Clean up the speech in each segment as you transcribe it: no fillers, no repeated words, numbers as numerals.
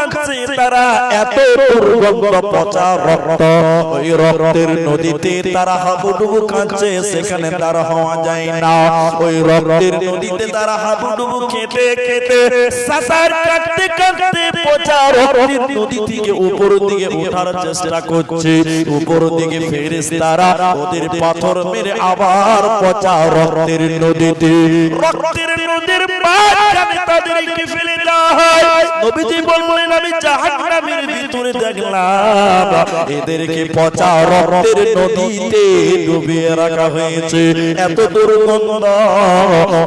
খাচ্ছে তারা এত দুর্গন্ধ পচা রক্ত, ওই রক্তের নদীতে তারা হাবুডুবু খাচ্ছে, সেখানে তারা হওয়া যায় না। ওই রক্তের নদীতে তারা হাবুডুবু খেতে খেতে সাঁতার কাটতে কাটতে পচা রক্তের নদী থেকে উপর দিকে ওঠার চেষ্টা করছে। উপর দিকে ফেরেশতারা ওদের পাথর মেরে আবার পচা রক্তের নদীতে, রক্তের নদীর মাঝখানে তাদেরকে ফেলে দেওয়া হয়। নবীজি বললেন আমি জাহান্নামের ভিতরে দেখলাম এদেরকে পচা রক্তের নদীতে ডুবিয়ে রাখা হয়েছে। এত দুর্গন্ধ,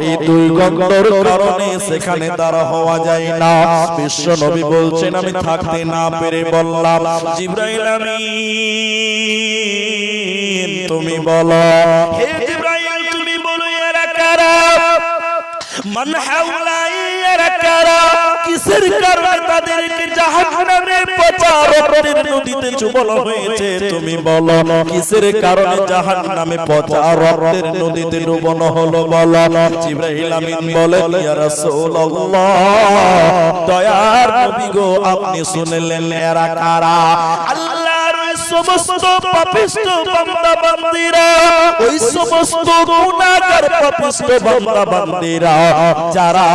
এই দুর্গন্ধের কারণে সেখানে তারা হওয়া যায় না। বিশ্ব নবী বলছেন আমি থাকতে না পেরে বললাম জিবরাইল আমিন তুমি বলো, হে জিবরাইল তুমি বলো এরা কারা, মান হাওলা এরা কারা, কিসের কারণে তাদেরকে জাহান্নামের পচা রক্তের নদীতে চুবানো হয়েছে তুমি বলো, কিসের কারণে জাহান্নামে পচা রক্তের নদীতে ডুবানো হলো বলো। জিবরাইল আমিন বলেন ইয়া রাসূলুল্লাহ, দয়ার নবী গো আপনি শুনলেন এরা কারা? আল্লাহর সমস্ত পাপিষ্ট বান্দা বান্দীরা, ওই সমস্ত গুনাহগার পাপিষ্ট বান্দা বান্দীরা যারা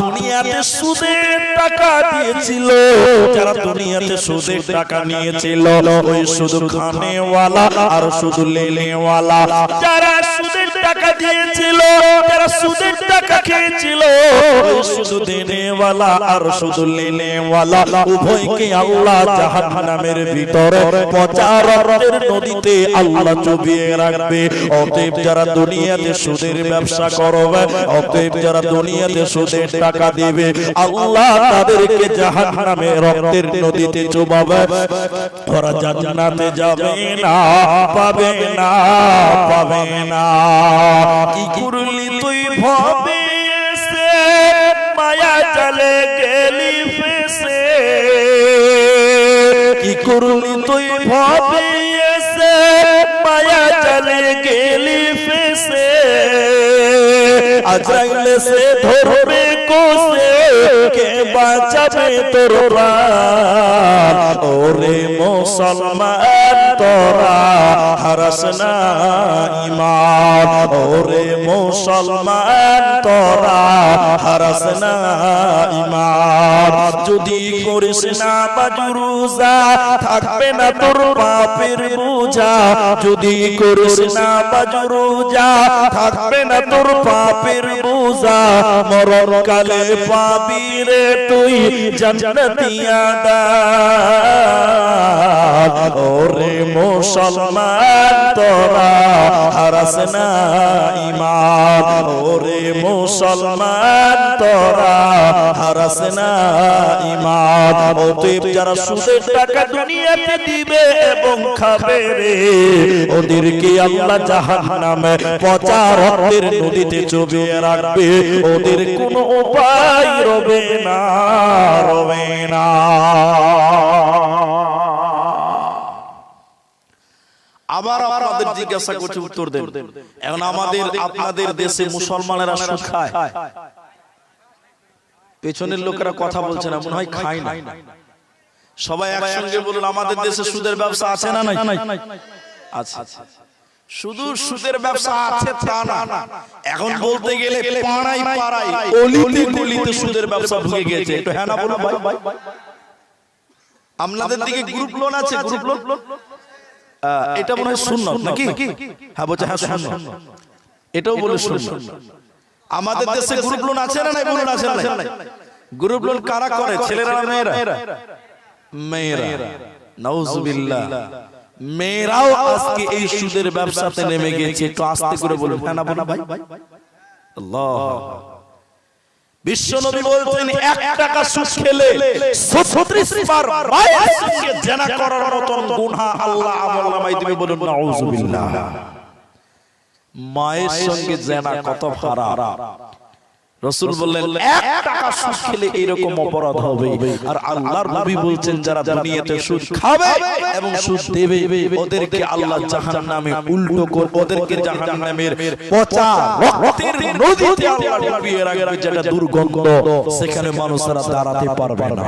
দুনিয়াতে সুদের টাকা দিয়েছিল, যারা দুনিয়াতে সুদের টাকা নিয়েছিল, ওই শুধু খানেওয়ালা আর শুধু লেনেওয়ালা, যারা সুদের টাকা দিয়েছিল, যারা সুদের টাকা খেয়েছিল, ওই শুধু দেনেওয়ালা আর শুধু লেনেওয়ালা উভয়কে আল্লাহ জাহান্নামের ভিতরে পচা রক্তের নদীতে আল্লাহ চুবিয়ে রাখবে। অতএব যারা দুনিয়াতে সুদের ব্যবসা করবে, অতএব যারা দুনিয়াতে সুদের টাকা দিবে, আল্লাহ তাদেরকে জাহান্নামে রক্তের নদীতে চুবাবে। ওরা জান্নাতে যাবে না, পাবে না, পাবে না। কি করলি তুই ভবে এসে, মায়া চলে গেলি ফেসে, কি করলি তুই ভবে এসে, মায়া চলে গেলি ফেসে, আজরাইল সে ধরবে কোসে, কে বাঁচাবে তোর প্রাণ? ওরে মুসলমান তোরা হারাস না ঈমান, ওরে মুসলমান তোরা হারাস না ঈমান। যদি করিস না বাজরুজা থাকবে না তোর পাপের বোঝা, যদি করিস না বাজরুজা থাকবে না তোর পাপের বোঝা, মরণ কালে পাবি রে তুই জান্নাতি আদাব। ওরে মুসলমান তোরা হারাস না ঈমান, ওরে মুসলমান তোরা হারাস না ঈমান। অতএব যারা সুদের টাকা দুনিয়াতে দিবে এবং খাবে রে, ওদেরকে আল্লাহ জাহান্নামে পচা রক্তের নদীতে চুবিয়ে রাখবে। ওদের কোনো উপায় রবে না, রবে না। আবার আপনাদের জিজ্ঞাসা করছি, উত্তর দেন। এখন আমাদের আপনাদের দেশে মুসলমানেরা সুদ খায়, পেছনের লোকেরা কথা বলছে না, মনে হয় খায় না। সবাই একসঙ্গে বলুন আমাদের দেশে সুদের ব্যবসা আছে না নাই? আচ্ছা, শুধু সুদের ব্যবসা আছে তা না, এখন বলতে গেলে পাড়ায় পাড়ায় অলিতে গলিতে সুদের ব্যবসা ঢুকে গেছে। একটু হ্যাঁ না বলুন ভাই। আপনাদের দিকে গ্রুপ লোন আছে? গ্রুপ লোন এটা মনে হয় সুন্নাত নাকি? হ্যাঁ বলছে, হ্যাঁ সুন্নাত, এটাও বলে সুন্নাত। আমাদের দেশে গ্রুপ লোন আছে না নাই? বলুন আছে না নাই? গ্রুপ লোন কারা করে? ছেলেরা না মেয়েরা? মেয়েরা। নাউজুবিল্লাহ। মেয়েরাও আজকে এই সুদের ব্যবসাতে নেমে গেছে। একটু আস্তে করে বলুন হ্যাঁ না বলুন ভাই। আল্লাহ, বিশ্বনবী বলতেন 1 টাকা সুদ খেলে 36 বার মায়ের সঙ্গে জিনা করার মতন গুনাহ আল্লাহ আমলনামায় দিবে। বলুন নাউজুবিল্লাহ। মায়ের সঙ্গে জিনা কত খারাপ। রাসূল বললেন 1 টাকা সুদ খেলে এরকম অপরাধ হবে। আর আল্লাহর নবী বলছেন যারা দুনিয়াতে সুদ খাবে এবং সুদ দেবে ওদেরকে আল্লাহ জাহান্নামে উল্টো করে, ওদেরকে জাহান্নামের পচা রক্তের নদীতে আল্লাহ ডুবিয়ে রাখবে, যেটা দুর্গন্ধ, সেখানে মানুষরা দাঁড়াতে পারবে না।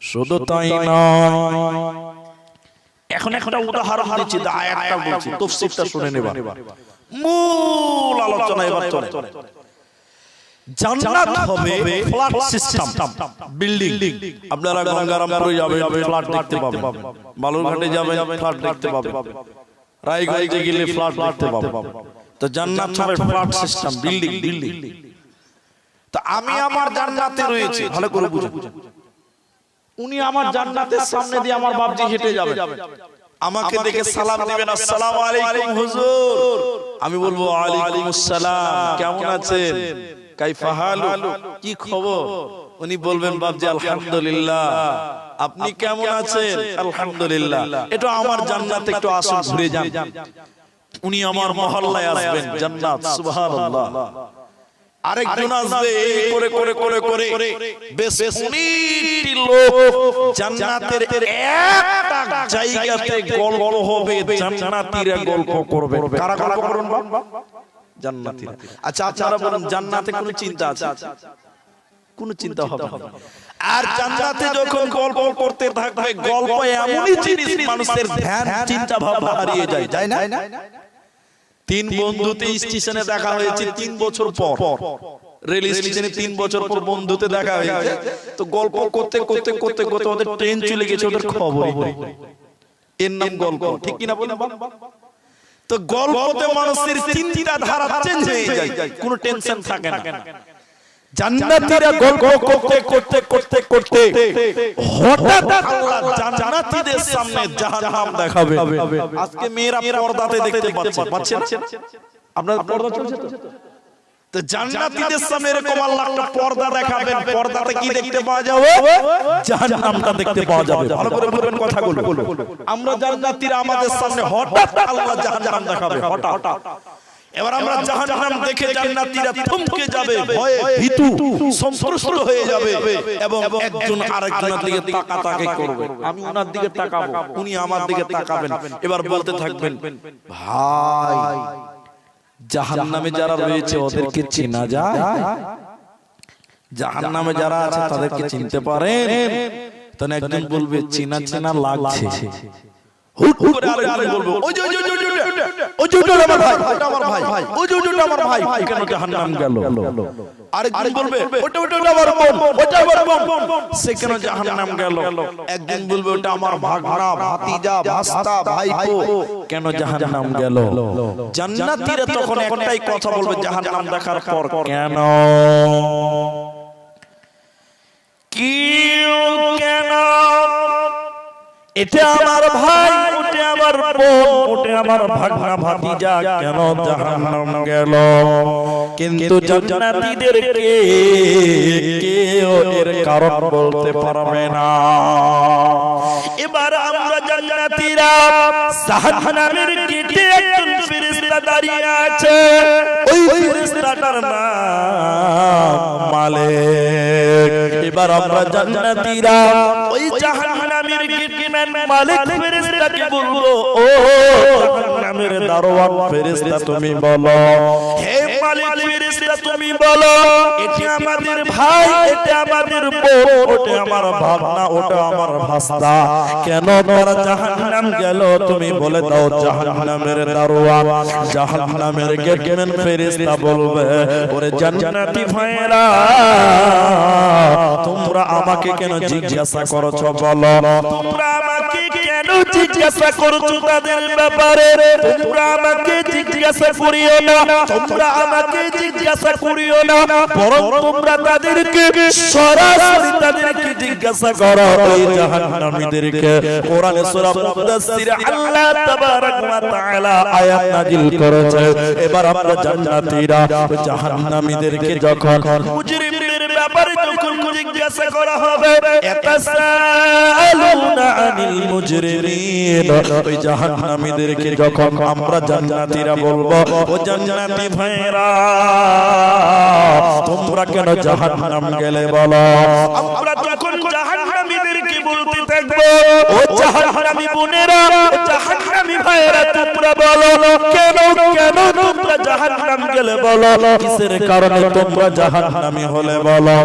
শুধু তাই নয়, এখন একটা উদাহরণ দিচ্ছি, আয়াতটা বলছি, তাফসীরটা শুনে নেবা, মূল আলোচনা এবার চলে। জান্নাত হবে ফ্ল্যাট সিস্টেম বিল্ডিং। আপনারা গঙ্গারামপুরে যাবেন, ফ্ল্যাট দেখতে পাবেন, বালুরঘাটে যাবেন, ফ্ল্যাট দেখতে পাবেন, রায়গঞ্জে গেলে ফ্ল্যাট দেখতে পাবেন। তো জান্নাত হবে ফ্ল্যাট সিস্টেম বিল্ডিং। তো আমি আমার জান্নাতে রয়েছে, ভালো করে বুঝুন। উনি আমার জান্নাতের সামনে দিয়ে আমার বাপজি হেঁটে যাবে, আমাকে দেখে সালাম দিবেন, আসসালামু আলাইকুম হুজুর। আমি বলবো ওয়ালাইকুমুস সালাম, কেমন আছেন, কাইফা হালু, কি খবর? উনি বলবেন বাপজি আলহামদুলিল্লাহ, আপনি কেমন আছেন? আলহামদুলিল্লাহ। এটা আমার জান্নাতে, একটু আসুন ঘুরে যান। উনি আমার মহল্লায় আসবেন, জান্নাত, সুবহানাল্লাহ। আরেকজন আসবে, এই করে করে করে করে বেশ 19টি লোক জান্নাতের একটা জায়গাতে গল্প হবে, জান্নাতীরা গল্প করবে। কারা গল্প করবেন? জান্নাতীরা। আচ্ছা আপনারা বলেন, জান্নাতে কোনো চিন্তা আছে? কোনো চিন্তা হবে না। আর জান্নাতে যখন গল্প করতে থাকবে, গল্প এমনই জিনিস মানুষের ধ্যান চিন্তা ভাবনা হারিয়ে যায়, যায় না? 3 বন্ধুতে স্টেশনে দেখা হয়েছে 3 বছর পর, রেল স্টেশনে 3 বছর পর বন্ধুতে দেখা হয়েছে। তো গল্প করতে করতে করতে করতে ওদের ট্রেন চলে গেছে, ওদের খবরই নেই। এর নাম গল্প, ঠিক কিনা বলেন? তো গল্পতে মানুষের চিন্তা ধারা চেঞ্জ হয়ে যায়, কোনো টেনশন থাকে না। জান্নাতীরা গল্প করতে করতে করতে করতে হঠাৎ আল্লাহ জান্নাতীদের সামনে জাহান্নাম দেখাবে। আজকে মেয়েরা পর্দাতে দেখতে পাচ্ছে না? আপনারা পর্দা চলছে তো জান্নাতীদের সামনে এরকম আল্লাহ একটা পর্দা দেখাবেন। পর্দাতে কি দেখতে পাওয়া যাবে? জাহান্নামটা দেখতে পাওয়া যাবে। ভালো করে বলবেন কথাগুলো। আমরা জান্নাতীরা আমাদের সামনে হঠাৎ আল্লাহ জাহান্নাম দেখাবে, হঠাৎ। এবার আমরা জাহান্নাম দেখে জান্নাতীরা থমকে যাবে, ভয়ে ভীতু সন্ত্রস্ত হয়ে যাবে এবং একজন আরেকজনের দিকে তাকাতাকি করবে। আমি ওনার দিকে তাকাবো, উনি আমার দিকে তাকাবেন। এবার বলতে থাকবেন, ভাই জাহান্নামে যারা রয়েছে ওদেরকে চেনা যায়? জাহান্নামে যারা আছে তাদেরকে চিনতে পারেন? তখন একজন বলবে, চেনা চেনা লাগছে। হুট করে আরেকজন বলবে, ওই যে ওটা আমার ভাই, ওটা আমার ভাই, ওই যে ওটা আমার ভাই, কেন জাহান্নাম গেল? আরেকজন বলবে, ওটা আমার বোন, ওটা আমার বোন, সে কেন জাহান্নাম গেল? একজন বলবে, ওটা আমার ভাগনা, ভাতিজা, ভাস্তা, ভাইপো, কেন জাহান্নাম গেল? জান্নাতীরা তখন একটাই কথা বলবে জাহান্নাম দেখার পর, কেন? কি কেন? এটা আমার ভাই, ওটা আমার বোন, ওটা আমার ভাগনা, ভাতিজা, কেন জাহান্নাম গেল? কিন্তু জান্নাতীদেরকে কেউ এর কারণ বলতে পারবে না। এবার আমরা জান্নাতীরা জাহান্নামের গেটে একজন ফেরেশতা দাঁড়িয়ে আছে, ওই ফেরেশতাটার নাম মালিক। এবার আমরা জান্নাতীরা ওই জাহান্নামের গেটে মালিক ফেরেশতাকে বলবো, ও জাহান্নামের দারোয়ান ফেরেশতা তুমি বলো, হে মালিক ফেরেশতা তুমি বলো, এটা আমাদের ভাই, এটা আমাদের বোন, ওটা আমার ভাগনা, ওটা আমার ভাস্তা, কেন তারা জাহান্নাম গেল তুমি বলে দাও। জাহান্নামের দারোয়ান, জাহান্নামের গেটম্যান ফেরেশতা বলবে, ওরে জান্নাতি ভাইরা, তোমরা আমাকে কেন জিজ্ঞাসা করছো বলো? তোমরা আমাকে কেন জিজ্ঞাসা করছো তাদের ব্যাপারে? তোমরা আমাকে জিজ্ঞাসা করিও না, তোমরা আমাকে জিজ্ঞাসা করিও না, বরং তোমরা তাদেরকে সরাসরি তাদেরকে জিজ্ঞাসা করো। ওই জাহান্নামীদেরকে কোরআনে সূরা মুদাসসিরে আল্লাহ তাবারাক ওয়া তাআলা আয়াত নাযিল করেছে। এবার আমরা জান্নাতীরা জাহান্নামীদেরকে যখন মুজরিমদের ব্যাপারে যখন জিজ্ঞাসা করা হবে, ইয়াতাসাআলুনা আনিল মুজরিমিন, ওই জাহান্নামীদেরকে যখন আমরা জান্নাতীরা বলবো, ও জান্নাতি ভাইরা, তোমরা কেন জাহান্নাম গেলে বলো? আমরা যখন জাহান্নামীদেরকে বলবো, বলতে থাকবো, ও জাহান্নামী বোনেরা, জাহান্নামী ভাইয়েরা, তোমরা বলো কেন কেন তোমরা জাহান্নাম গেলে বলো, কিসের কারণে তোমরা জাহান্নামী হলে বলো।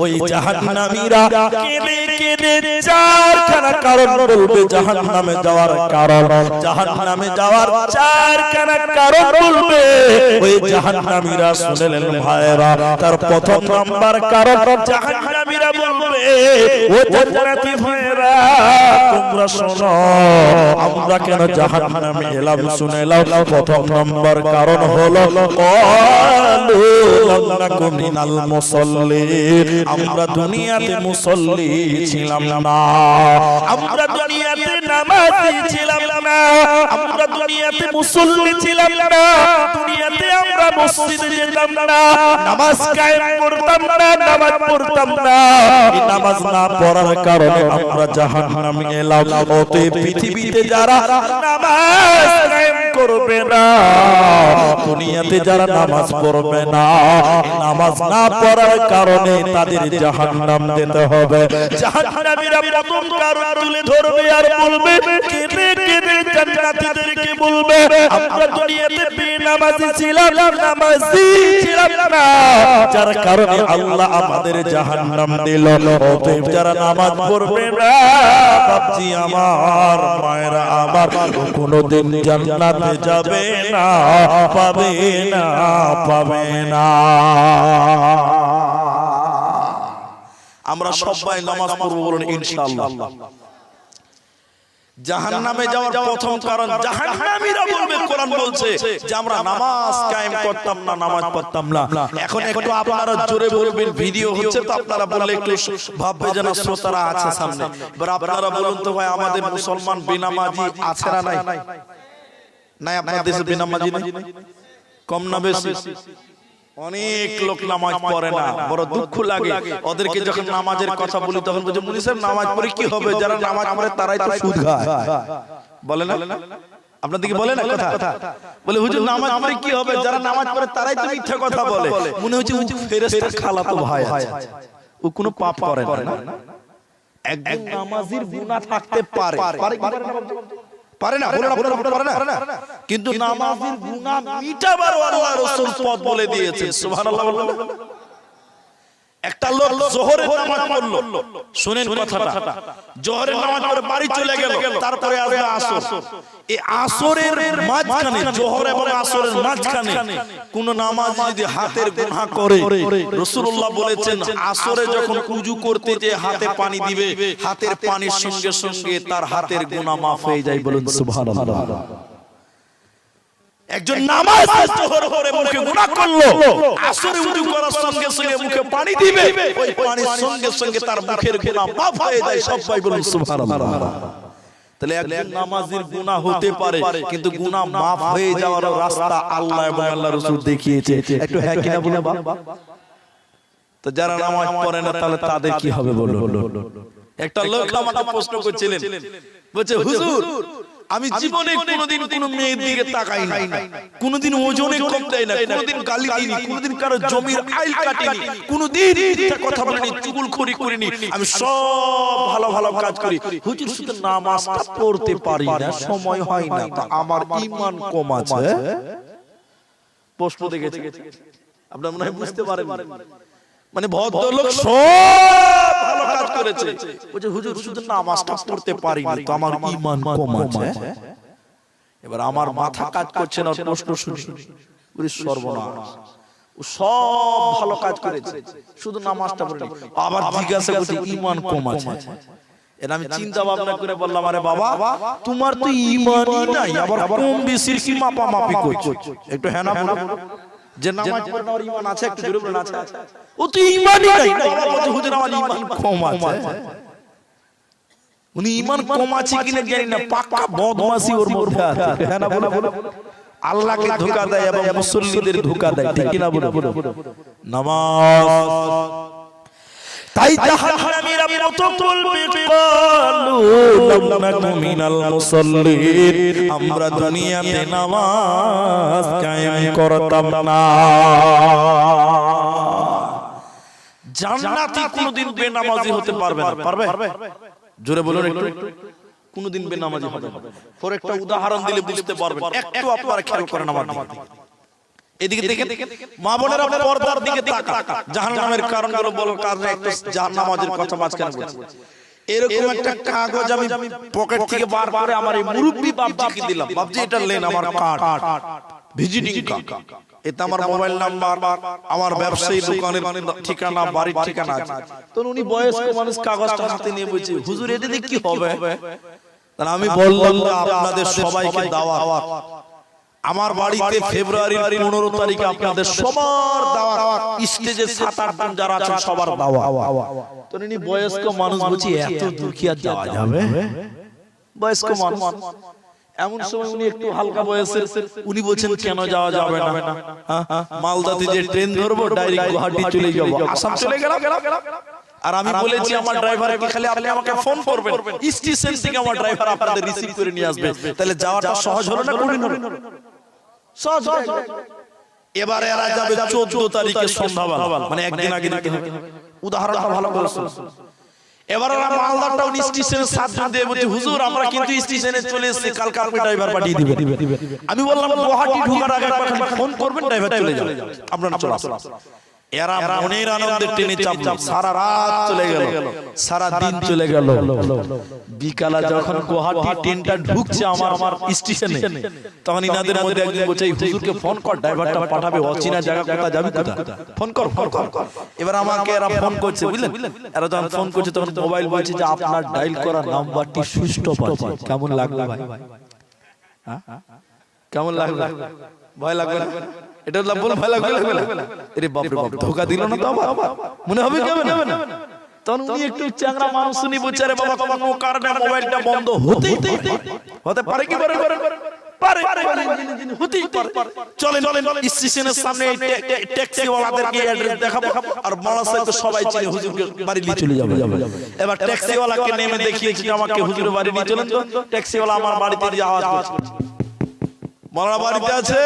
ওই জাহান্নামীরা কেঁদে কেঁদে চারখানা কারণ বলবে জাহান্নামে যাওয়ার কারণ, জাহান্নামে যাওয়ার চারখানা কারণ বলবে ওই জাহান্নামীরা। শুনলেন ভাইরা, তার প্রথম নাম্বার কারণ জাহান্নামীরা বলবে, ও জান্নাতি ভাইরা তোমরা শোনো আমরা কেন জাহান্নামে এলাম শুনে নাও। প্রথম নাম্বার কারণ হলো ক্বালু লাম নাকু মিনাল মুসাল্লিন, আমরা দুনিয়াতে মুসল্লি ছিলাম না, আমরা দুনিয়াতে নামাজি ছিলাম না, আমরা দুনিয়াতে মুসল্লি ছিলাম না, দুনিয়াতে আমরা মসজিদে যেতাম না, নামাজ কায়েম করতাম না, নামাজ পড়তাম না। এই নামাজ না পড়ার কারণে আমরা জাহান্নামে এলাম। অতএব পৃথিবীতে যারা নামাজ কায়েম করবে না, দুনিয়াতে যারা নামাজ পড়বে না, নামাজ না পড়ার কারণে তাদের জাহান্নাম যেতে হবে। জাহান্নামীরা প্রথম কারণ তুলে ধরবে আর বলবে, কেঁদে কেঁদে জান্নাতীদেরকে বলবে, আমরা দুনিয়াতে বেনামাজি ছিলাম, নামাজি ছিলাম না, যার কারণে আল্লাহ আমাদের জাহান্নাম দিল। অতএব যারা নামাজ পড়বে না, বাপজি আমার, মায়েরা আমার, কোনোদিন জান্নাতে যাবে না, পাবে না, পাবে না। আমরা সবাই নামাজ পড়ব বলুন ইনশাআল্লাহ। জাহান্নামে যাওয়ার প্রথম কারণ জাহান্নামীরা বলবে, কোরআন বলছে যে আমরা নামাজ কায়েম করতাম না, নামাজ পড়তাম না। এখন একটু আপনারা জোরে বলবেন, ভিডিও হচ্ছে তো আপনারা বললে একটু ভাববে যেন শ্রোতারা আছে সামনে। এবার আপনারা বলুন তো ভাই, আমাদের মুসলমান বেনামাজি আছে না নাই? নাই আপনাদের দেশে বেনামাজি নেই? কম না বেশি? অনেক লোক নামাজ পড়ে না, বড় দুঃখ লাগে। ওদেরকে যখন নামাজের কথা বলি তখন বলছে, মুনি সাহেব নামাজ পড়ে কি হবে? যারা নামাজ পড়ে তারাই তো সুদ খায়, বলে না? আপনাদেরকে বলে না কথা? বলে হুজুর নামাজ পড়ে কি হবে? যারা নামাজ পড়ে তারাই তো মিথ্যা কথা বলে। মনে হচ্ছে ও ফেরেশতার খালাতো ভাই আছে, ও কোনো পাপ করে না। একজন নামাজির গুনাহ থাকতে পারে, পারে না, কিন্তু নামাজের গুনাহ মিটাবার আল্লাহ রাসূল পথ বলে দিয়েছেন। সুবহানাল্লাহ। একটা লোক যোহরের নামাজ পড়লো, শুনেন কথাটা, যোহরের নামাজ পড়ে বাড়ি চলে গেল, তারপরে আসবে আসর। এই আসরের মাঝখানে, যোহর এবং আসরের মাঝখানে কোন নামাজ যদি হাতের গুনাহ করে, রাসূলুল্লাহ বলেছেন আসরে যখন ওযু করতে যে হাতে পানি দিবে, হাতের পানির সঙ্গে সঙ্গে তার হাতের গুনাহ মাফ হয়ে যায়। বলুন সুবহানাল্লাহ। একজন নামাজ যোহর করে মুখে গুনাহ করলো, আসরে ওযু করার সঙ্গে সঙ্গে মুখে পানি দিবে, ওই পানির সঙ্গে সঙ্গে তার মুখের গুনাহ মাফ হয়ে যায়। সবাই বলুন সুবহানাল্লাহ। তাহলে একজন নামাজির গুনাহ হতে পারে, কিন্তু গুনাহ মাফ হয়ে যাওয়ার রাস্তা আল্লাহ এবং আল্লাহর রাসূল দেখিয়েছে। একটু হ্যাঁ কিনা বলুন। তো যারা নামাজ পড়ে না তাহলে তাদের কি হবে বলুন। একটা লোক আমাকে প্রশ্ন করছিলেন, বলছে হুজুর আমি জীবনে কোনোদিন কোনো মেয়ের দিকে তাকাই নাই, কোনোদিন ওজনে কম দেয় না, কোনোদিন গালি দিইনি, কোনোদিন কারো জমির আইল কাটিনি, কোনোদিন মিথ্যা কথা বলিনি, চুগলখড়ি করিনি, আমি সব ভালো ভালো কাজ করি। হুজুর শুধু নামাজটা পড়তে পারি না, সময় হয় না, তা আমার ঈমান কম আছে? প্রশ্ন দেখেছি, আপনারা মনে হয় বুঝতে পারেন। মানে ভদ্রলোক সব ভালো কাজ করেছে, বলছে হুজুর শুধু নামাজটা পড়তে পারি না, তো আমার ঈমান কম আছে। এবার আমার মাথা কাজ করছে না, প্রশ্ন শুনি, বলি সর্বনাশ, ও সব ভালো কাজ করেছে, শুধু নামাজটা পড়েনি। আবার জিজ্ঞাসা করছে ঈমান কম আছে। এর আমি চিন্তা ভাবনা করে বললাম, আরে বাবা তোমার তো ঈমানই নাই, আবার কম বেশির কি মাপামাপি করছো? একটু হ্যাঁ না বলো, যে নামাজ পড়ার ওর ঈমান আছে, একটু জোরে বলুন আছে। ও তো ঈমানই নাই, বাবা বলছে হুজুর আমার ঈমান কম আছে। উনি ঈমান কম আছে কিনা জানি না, পাক্কা বদমাশি ওর মধ্যে আছে। হ্যাঁ না বলো, আল্লাহকে ধোঁকা দেয় এবং মুসল্লিদের ধোঁকা দেয়, ঠিক কিনা বলো। নামাজ তাই জাহান্নামীরা প্রথম বলবে ক্বালু লাম নাকু মিনাল মুসাল্লিন, আমরা দুনিয়াতে নামাজ কায়েম করতাম না। জান্নাতি কোনোদিন বেনামাজি হতে পারবে না। পারবে? জোরে বলুন একটু। কোনোদিন বেনামাজি হবে না। পরে একটা উদাহরণ দিলে বুঝতে পারবেন। একটু আপনারা খেয়াল করেন আমার দিকে। এদিকে দেখেন, মা বোনেরা পর্দার দিকে তাকান। জাহান্নামের কারণগুলো বলার কারণে একটু জাহান্নামাজের কথা মাঝখানে বলছি। এরকম একটা কাগজ আমি পকেট থেকে বার করে আমার এই মুরব্বি বাপজিকে দিলাম। বাপজি এটা নেন আমার কার্ড, ভিজিটিং কার্ড। এতে আমার মোবাইল নাম্বার, আমার ব্যবসায়ী দোকানের ঠিকানা, বাড়ির ঠিকানা আছে। তো উনি বয়স্ক মানুষ কাগজটা হাতে নিয়ে বলছে, হুজুর এটা দিয়ে কি হবে? তাহলে আমি বললাম আপনাদের সবাইকে দাওয়াত। আমার বাড়িতে ফেব্রুয়ারির 15 তারিখে আপনাদের সবার দাওয়াত। স্টেজে 7-8 জন যারা আছেন সবার দাওয়াত। তো উনি বয়স্ক মানুষ বলছে এত দূর কি আর যাওয়া যাবে? বয়স্ক মানুষ এমন সময় উনি একটু হালকা বয়সের, উনি বলছেন কেন যাওয়া যাবে না? মালদাতে যে ট্রেন ধরবো ডাইরেক্ট গুয়াহাটি চলে যাবো, আসাম চলে গেলাম। আর আমি বলেছি আমার ড্রাইভারকে খালি আপনি আমাকে ফোন করবেন, স্টেশন থেকে আমার ড্রাইভার আপনাদের রিসিভ করে নিয়ে আসবে। তাহলে যাওয়াটা সহজ হলো না কঠিন হলো? সহজ হয়ে গেল। এবারে এরা যাবে 14 তারিখে সন্ধ্যাবেলা, মানে একদিন আগে দিতে হবে। উদাহরণটা ভালো করে শুনুন। এবার আমরা মালদাটা উনি স্টেশনে 7 জন দিয়ে বলছে, হুজুর আমরা কিন্তু স্টেশনে চলে এসেছি, কালকে আপনি ড্রাইভার পাঠিয়ে দিবেন। আমি বললাম গুয়াহাটি ঢোকার আগে একবার ফোন করবেন, ড্রাইভার চলে যাবে, আপনারা চলে আসুন। এরা মনের আনন্দে ট্রেনে চাপলো, সারা রাত চলে গেল, সারা দিন চলে গেল। বিকালে যখন গুয়াহাটি ট্রেনটা ঢুকছে আমার স্টেশনে, তখন ইনাদের মধ্যে একজন বলছে, হুজুরকে ফোন কর, ড্রাইভারটা পাঠাবে, অচেনা জায়গা কোথা যাবে কোথা, ফোন কর ফোন কর। এবার আমাকে এরা ফোন করছে, বুঝলেন? এরা যখন ফোন করছে তখন মোবাইল বলছে যে আপনার ডায়াল করা নাম্বারটি সুইচ অফ আছে। কেমন লাগলো ভাই? কেমন লাগলো? ভয় লাগবে না? এটা বল ভয় লাগবে না? আরে বাপ রে বাপ, ধোঁকা দিল না তো আবার? মনে হবে কেমন না? তখন উনি একটু চ্যাংড়া মানুষ, উনি বলছে আরে বাবা কোনো কারণে মোবাইলটা বন্ধ হতে পারে কি পারে হতেই পারে। চলেন স্টেশনের সামনে ট্যাক্সি ওয়ালাদেরকে অ্যাড্রেস দেখাবো, আর মানুষ তো সবাই চিনে হুজুরকে বাড়ি নিয়ে চলে যাবে। এবার ট্যাক্সি ওয়ালাকে নেমে দেখিয়েছি আমাকে হুজুরের বাড়ি নিয়ে চলেন। তো ট্যাক্সি ওয়ালা আমার বাড়িতে যে আওয়াজ করছে, মারা বাড়িতে আছে?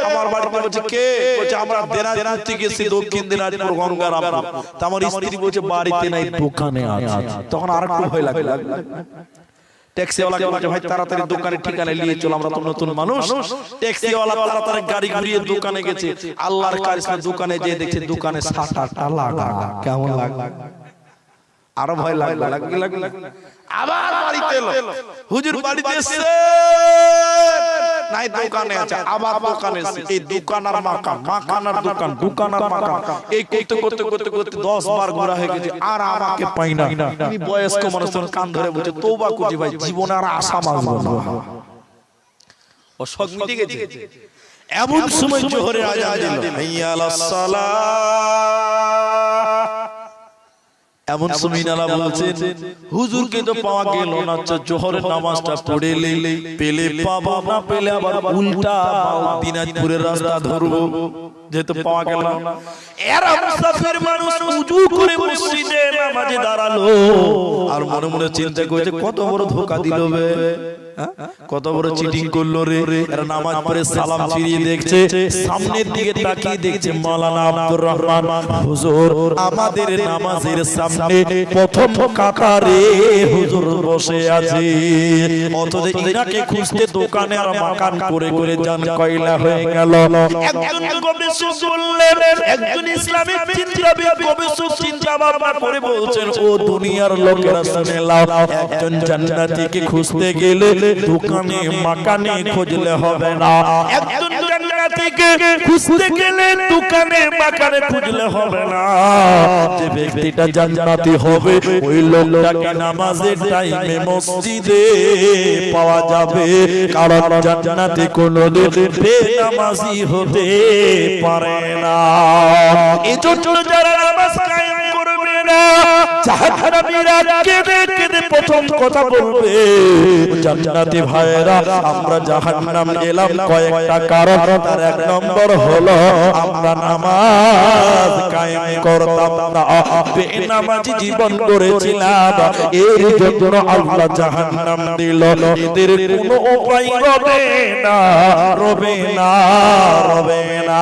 আমার বাড়িতে বলছে কে? বলছে আমরা দিনাজপুর থেকে গেছি, দক্ষিণ দিনাজপুর গঙ্গারামপুর। তো আমার স্ত্রী বলছে বাড়িতে নাই, দোকানে আছে। তখন আরেকটু ভয় লাগলো। ট্যাক্সিওয়ালাকে বলছে ভাই তাড়াতাড়ি দোকানের ঠিকানা নিয়ে চল, আমরা তো নতুন মানুষ। ট্যাক্সিওয়ালা তাড়াতাড়ি গাড়ি ঘুরিয়ে দোকানে গেছে। আল্লাহর কারিশমা দোকানে যেয়ে দেখছে দোকানে শাটারটা লাগা। কেমন লাগলো? আরো ভয় লাগলো। আবার বাড়িতে এলো, হুজুর বাড়িতে এসে নাই, দোকানে আছে। আবার দোকানে এসে এই দোকান আর মাকান, মাকান আর দোকান, দোকান আর মাকান, এই করতে করতে 10 বার ঘোরা হয়ে গেছে, আর আমাকে পাই না। আমি বয়স্ক মানুষ, কান ধরে বলছে তওবা করছি ভাই, জীবনে আর আশা মানবো না। ও শখ মিটে গেছে। এমন সময় জোহরের আজান দিল, হাইয়া আলাস সালাহ। এমন সুমিনালা বলছেন হুজুরকে তো পাওয়া গেল না, জোহরের নামাজটা পড়ে পেলে পাবো, না পেলে আবার উল্টা দিনাজপুরের রাস্তা ধরবো, যেহেতু পাওয়া গেল না। এরা মুসাফির মানুষ উজু করে মসজিদে নামাজে দাঁড়ালো, আর মনে মনে চিন্তা করছে কত বড় ধোঁকা দিল বে, কত বড় চিটিং করলো রে। এরা নামাজ পড়ে সালাম ফিরিয়ে দেখছে, সামনের দিকে তাকিয়ে দেখছে মাওলানা আব্দুর রহমান হুজুর আমাদের নামাজের সামনে প্রথম কাতারে হুজুর বসে আছে। অথচ ইনাকে খুঁজতে দোকানে আর মাকান করে জান কয়লা হয়ে গেল। একজন গবেষক বললেন, একজন ইসলামিক চিন্তাবিদ গবেষক চিন্তা ভাবনা করে বলছেন, ও দুনিয়ার লোকেরা শুনে নাও, একজন জান্নাতীকে খুঁজতে গেলে দোকানে মাকানে খুঁজলে হবে না। একজন জান্নাতীকে খুঁজতে গেলে দোকানে মাকানে খুঁজলে হবে না। যে ব্যক্তিটা জান্নাতী হবে ওই লোকটাকে নামাজের টাইমে মসজিদে পাওয়া যাবে, কারণ জান্নাতী কোনদিন বেনামাজি হতে পারে না। এজন্য যারা নামাজ কায়েম করবে না, জাহান্নামীরা কেঁদে কেঁদে প্রথম কথা বলবে, জান্নাতি ভাইরা আমরা জাহান্নাম গেলাম কয়েকটা কারণ। তার এক নম্বর হলো আমরা নামাজ কায়েম করতাম না, বেনামাজি জীবন করেছিলাম, এর জন্য আল্লাহ জাহান্নাম দিল। এদের কোনো উপায় রবে না, রবে না, রবে না।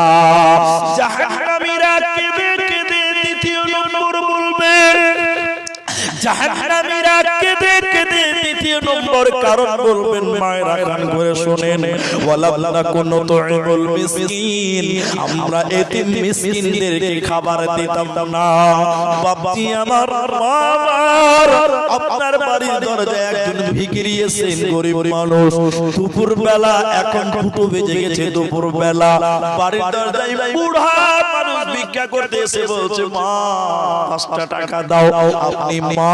জাহান্নামীরা কেঁদে কেঁদে দ্বিতীয় জাহান্নামীরা কেঁদে কেঁদে দ্বিতীয় নম্বর কারণ বলবেন মায়েরা কান করে শুনেন ওয়ালাম নাকুনু তুইমুল মিসকিন আমরা এতিম মিসকিনদেরকে খাবার দিতাম না বাপজি আমার বাবার আপনার বাড়ির দরজায় একজন ভিখারি এসেছেন গরিব মানুষ দুপুর বেলা এখন দুটো বেজে গেছে দুপুর বেলা বাড়ির দরজায় বুড়া মানুষ ভিক্ষা করতে এসে বলছে মা 5টা টাকা দাও আপনি মা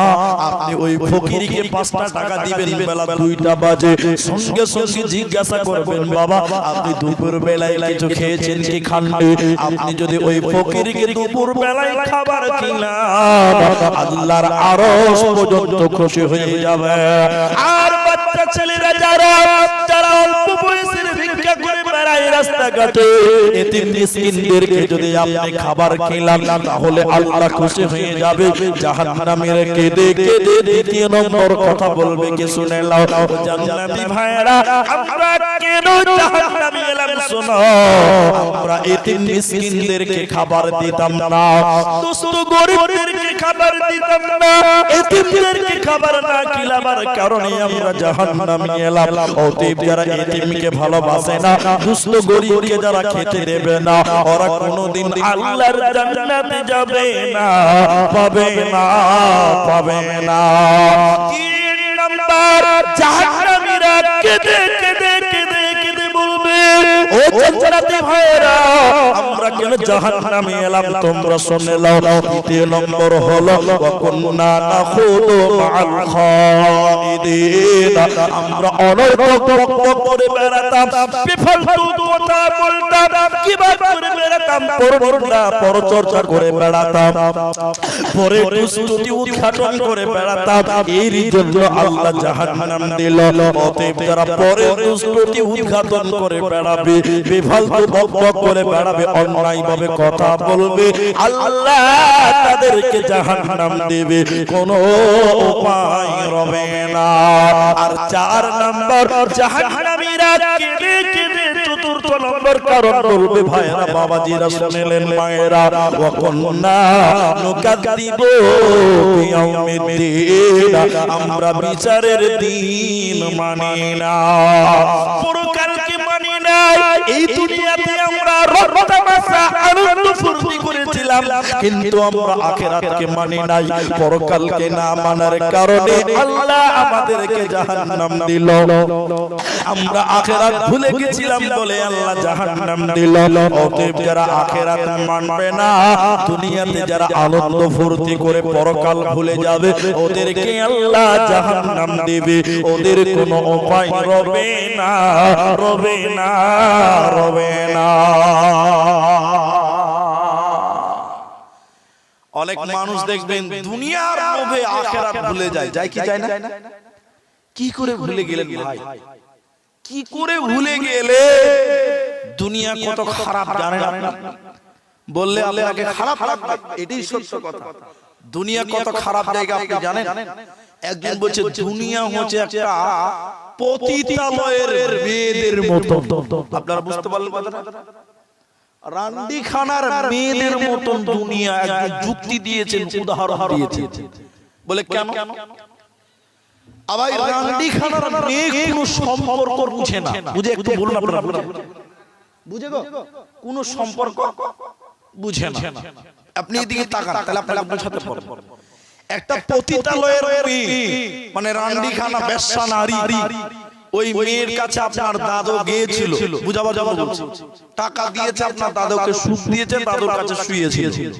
আপনি ওই ফকিরকে 5টা টাকা দিবেন বেলা 2টা বাজে সঙ্গে সঙ্গে জিজ্ঞাসা করবেন বাবা আপনি দুপুর বেলায় কিছু খেয়েছেন কি খাননি আপনি যদি ওই ফকিরকে দুপুর বেলায় খাবার খিলান আল্লাহর আরশ পর্যন্ত খুশি হয়ে যাবে আর বাচ্চা ছেলেরা যারা যারা অল্প বয়সের ভিক্ষা করে বেড়ায় রাস্তাঘাটে এতিম মিসকিনদেরকে যদি আপনি খাবার খিলান তাহলে আল্লাহ খুশি হয়ে যাবে জাহান্নামের কেঁদে কেঁদে দ্বিতীয় নম্বর কথা বলবে কি শুনে নাও জান্নাতি ভাইরা আমরা কেন জাহান্নামে এলাম শোনো আমরা এতিম মিসকিনদেরকে খাবার দিতাম না দুস্থ গরিবদেরকে খাবার দিতাম না এতিমদেরকে খাবার না খিলাবার কারণে আমরা জাহান্নামে এলাম অতএব যারা এতিমকে ভালোবাসে না দুস্থ গরিবকে যারা খেতে দেবে না ওরা কোনোদিন আল্লাহর জান্নাতে যাবে না পাবে না পাবে না তিন নাম্বার জাহান্নামীরা কেঁদে কেঁদে কেঁদে কেঁদে বলবে ও জান্নাতি ভাইরা আমরা কেন জাহান্নামে এলাম তোমরা শুনে নাও তৃতীয় নম্বর হলো ওয়া কুননা নাখুদু মাআল খাইদিন আমরা অনর্থক বকবক করে বেড়াতাম বিফালতু কথা বলতাম কিবা করে বেড়াতাম পরবর্তী পরচর্চা করে বেড়াতাম পরে দুষ্টুটি উদ্ঘাটন করে বেড়াতাম এর জন্য আল্লাহ জাহান্নাম দিল অতএব যারা পরে দুষ্টুটি উদ্ঘাটন করে বেড়াবে বেফালতু বকবক করে বেড়াবে অন্যায় ভাবে কথা বলবে আল্লাহ তাদেরকে জাহান্নাম দেবে কোনো উপায় রবে না আর 4 নম্বর জাহান্নামীরা কেঁদে কেঁদে চতুর্থ নম্বর কারণ বলবে ভাইরা বাবাজিরা শুনলেন মায়েরা ওয়া কুননা নুকাদ্দিবু বিয়াউমিদ্দিন আমরা বিচারের দিন মানি না পরকালকে মানি না এই দুনিয়াতে আমরা রক্তমাসা আনন্দ ফুর্তি করেছিলাম কিন্তু আমরা আখিরাতকে মানি নাই পরকালকে না মানার কারণে আল্লাহ আমাদেরকে জাহান্নাম দিল আমরা আখিরাত ভুলে গেছিলাম বলে আল্লাহ জাহান্নাম দিল অতএব যারা আখিরাত মানবে না দুনিয়াতে যারা আনন্দ ফুর্তি করে পরকাল ভুলে যাবে ওদেরকে আল্লাহ জাহান্নাম দেবে ওদের কোনো উপায় রবে না রবে না রবে না অনেক মানুষ দেখবেন দুনিয়ার লোভে আখিরাত ভুলে যায় যায় কি যায় না কি করে ভুলে গেলেন ভাই কি করে ভুলে গেলে দুনিয়া কত খারাপ জানেন আপনি বললে আপনাকে খারাপ লাগবে এটাই সত্য কথা দুনিয়া কত খারাপ জায়গা আপনি জানেন একজন বলছে দুনিয়া হচ্ছে একটা পতিতালয়ের মেয়েদের মতো আপনারা বুঝতে পারলেন কথাটা রান্ডিখানার মেয়েদের মতন দুনিয়া একজন যুক্তি দিয়েছেন উদাহরণ দিয়েছেন বলে কেন আবার রান্ডিখানার মেয়ে কোনো সম্পর্ক বুঝে না বুঝে একটু বলুন আপনারা বুঝে গো কোনো সম্পর্ক বুঝে না আপনি এদিকে তাকান তাহলে আপনার সাথে একটা পতিতালয়ের মেয়ে মানে রান্ডিখানা বেশ্যা নারী ওই মেয়ের কাছে আপনার দাদু গিয়েছিল বুঝাবার জন্য বলছি টাকা দিয়েছে আপনার দাদুকে সুখ দিয়েছে দাদুর কাছে শুয়েছিল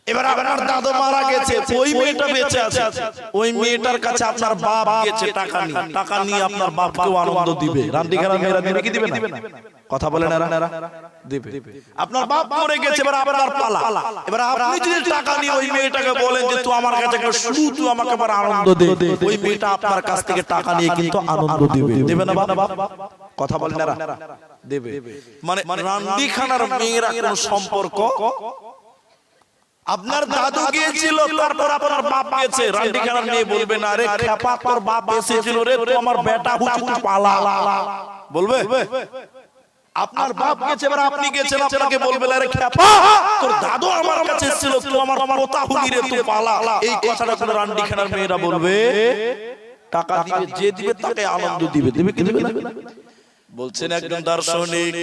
এবার আপনার দাদু মারা গেছে ওই মেয়েটা বেঁচে আছে ওই মেয়েটার কাছে আপনার বাপ গেছে টাকা নিয়ে আপনার বাপকেও আনন্দ দিবে রান্ডিখানা মেয়েরা দিবে কি দিবে না কথা বলেন এরা দিবে আপনার বাপ মরে গেছে এবার আপনার পালা এবার আপনি যদি টাকা নিয়ে ওই মেয়েটাকে বলেন যে তুই আমার কাছে শুধু তুই আমাকে আবার আনন্দ দে ওই মেয়েটা আপনার কাছ থেকে টাকা নিয়ে কিন্তু আনন্দ দিবে দিবে না বাবা কথা বলেন এরা দিবে মানে রান্ডিখানার মেয়েরা কোনো সম্পর্ক আপনার দাদু গিয়েছিল তারপর আপনার বাপ গেছে রান্ডিখানার মেয়ে বলবে না রে খেপা তোর বাপ এসেছিল রে তো আমার বেটা হুচু পালা বলবে আপনার বাপ গেছে, এবার আপনি গেছেন, আপনাকে বলবে আরে খ্যাপা তোর দাদু আমার কাছে ছিল, তুই আমার পোতা হলি রে, তুই পালা। এই কথাটা কোন রান্ডি খানার মেয়েরা বলবে? টাকা দিবে, যে দিবে তাকে আনন্দ দিবে, দিবে কি দিবে না? বলছেন একজন দার্শনিক,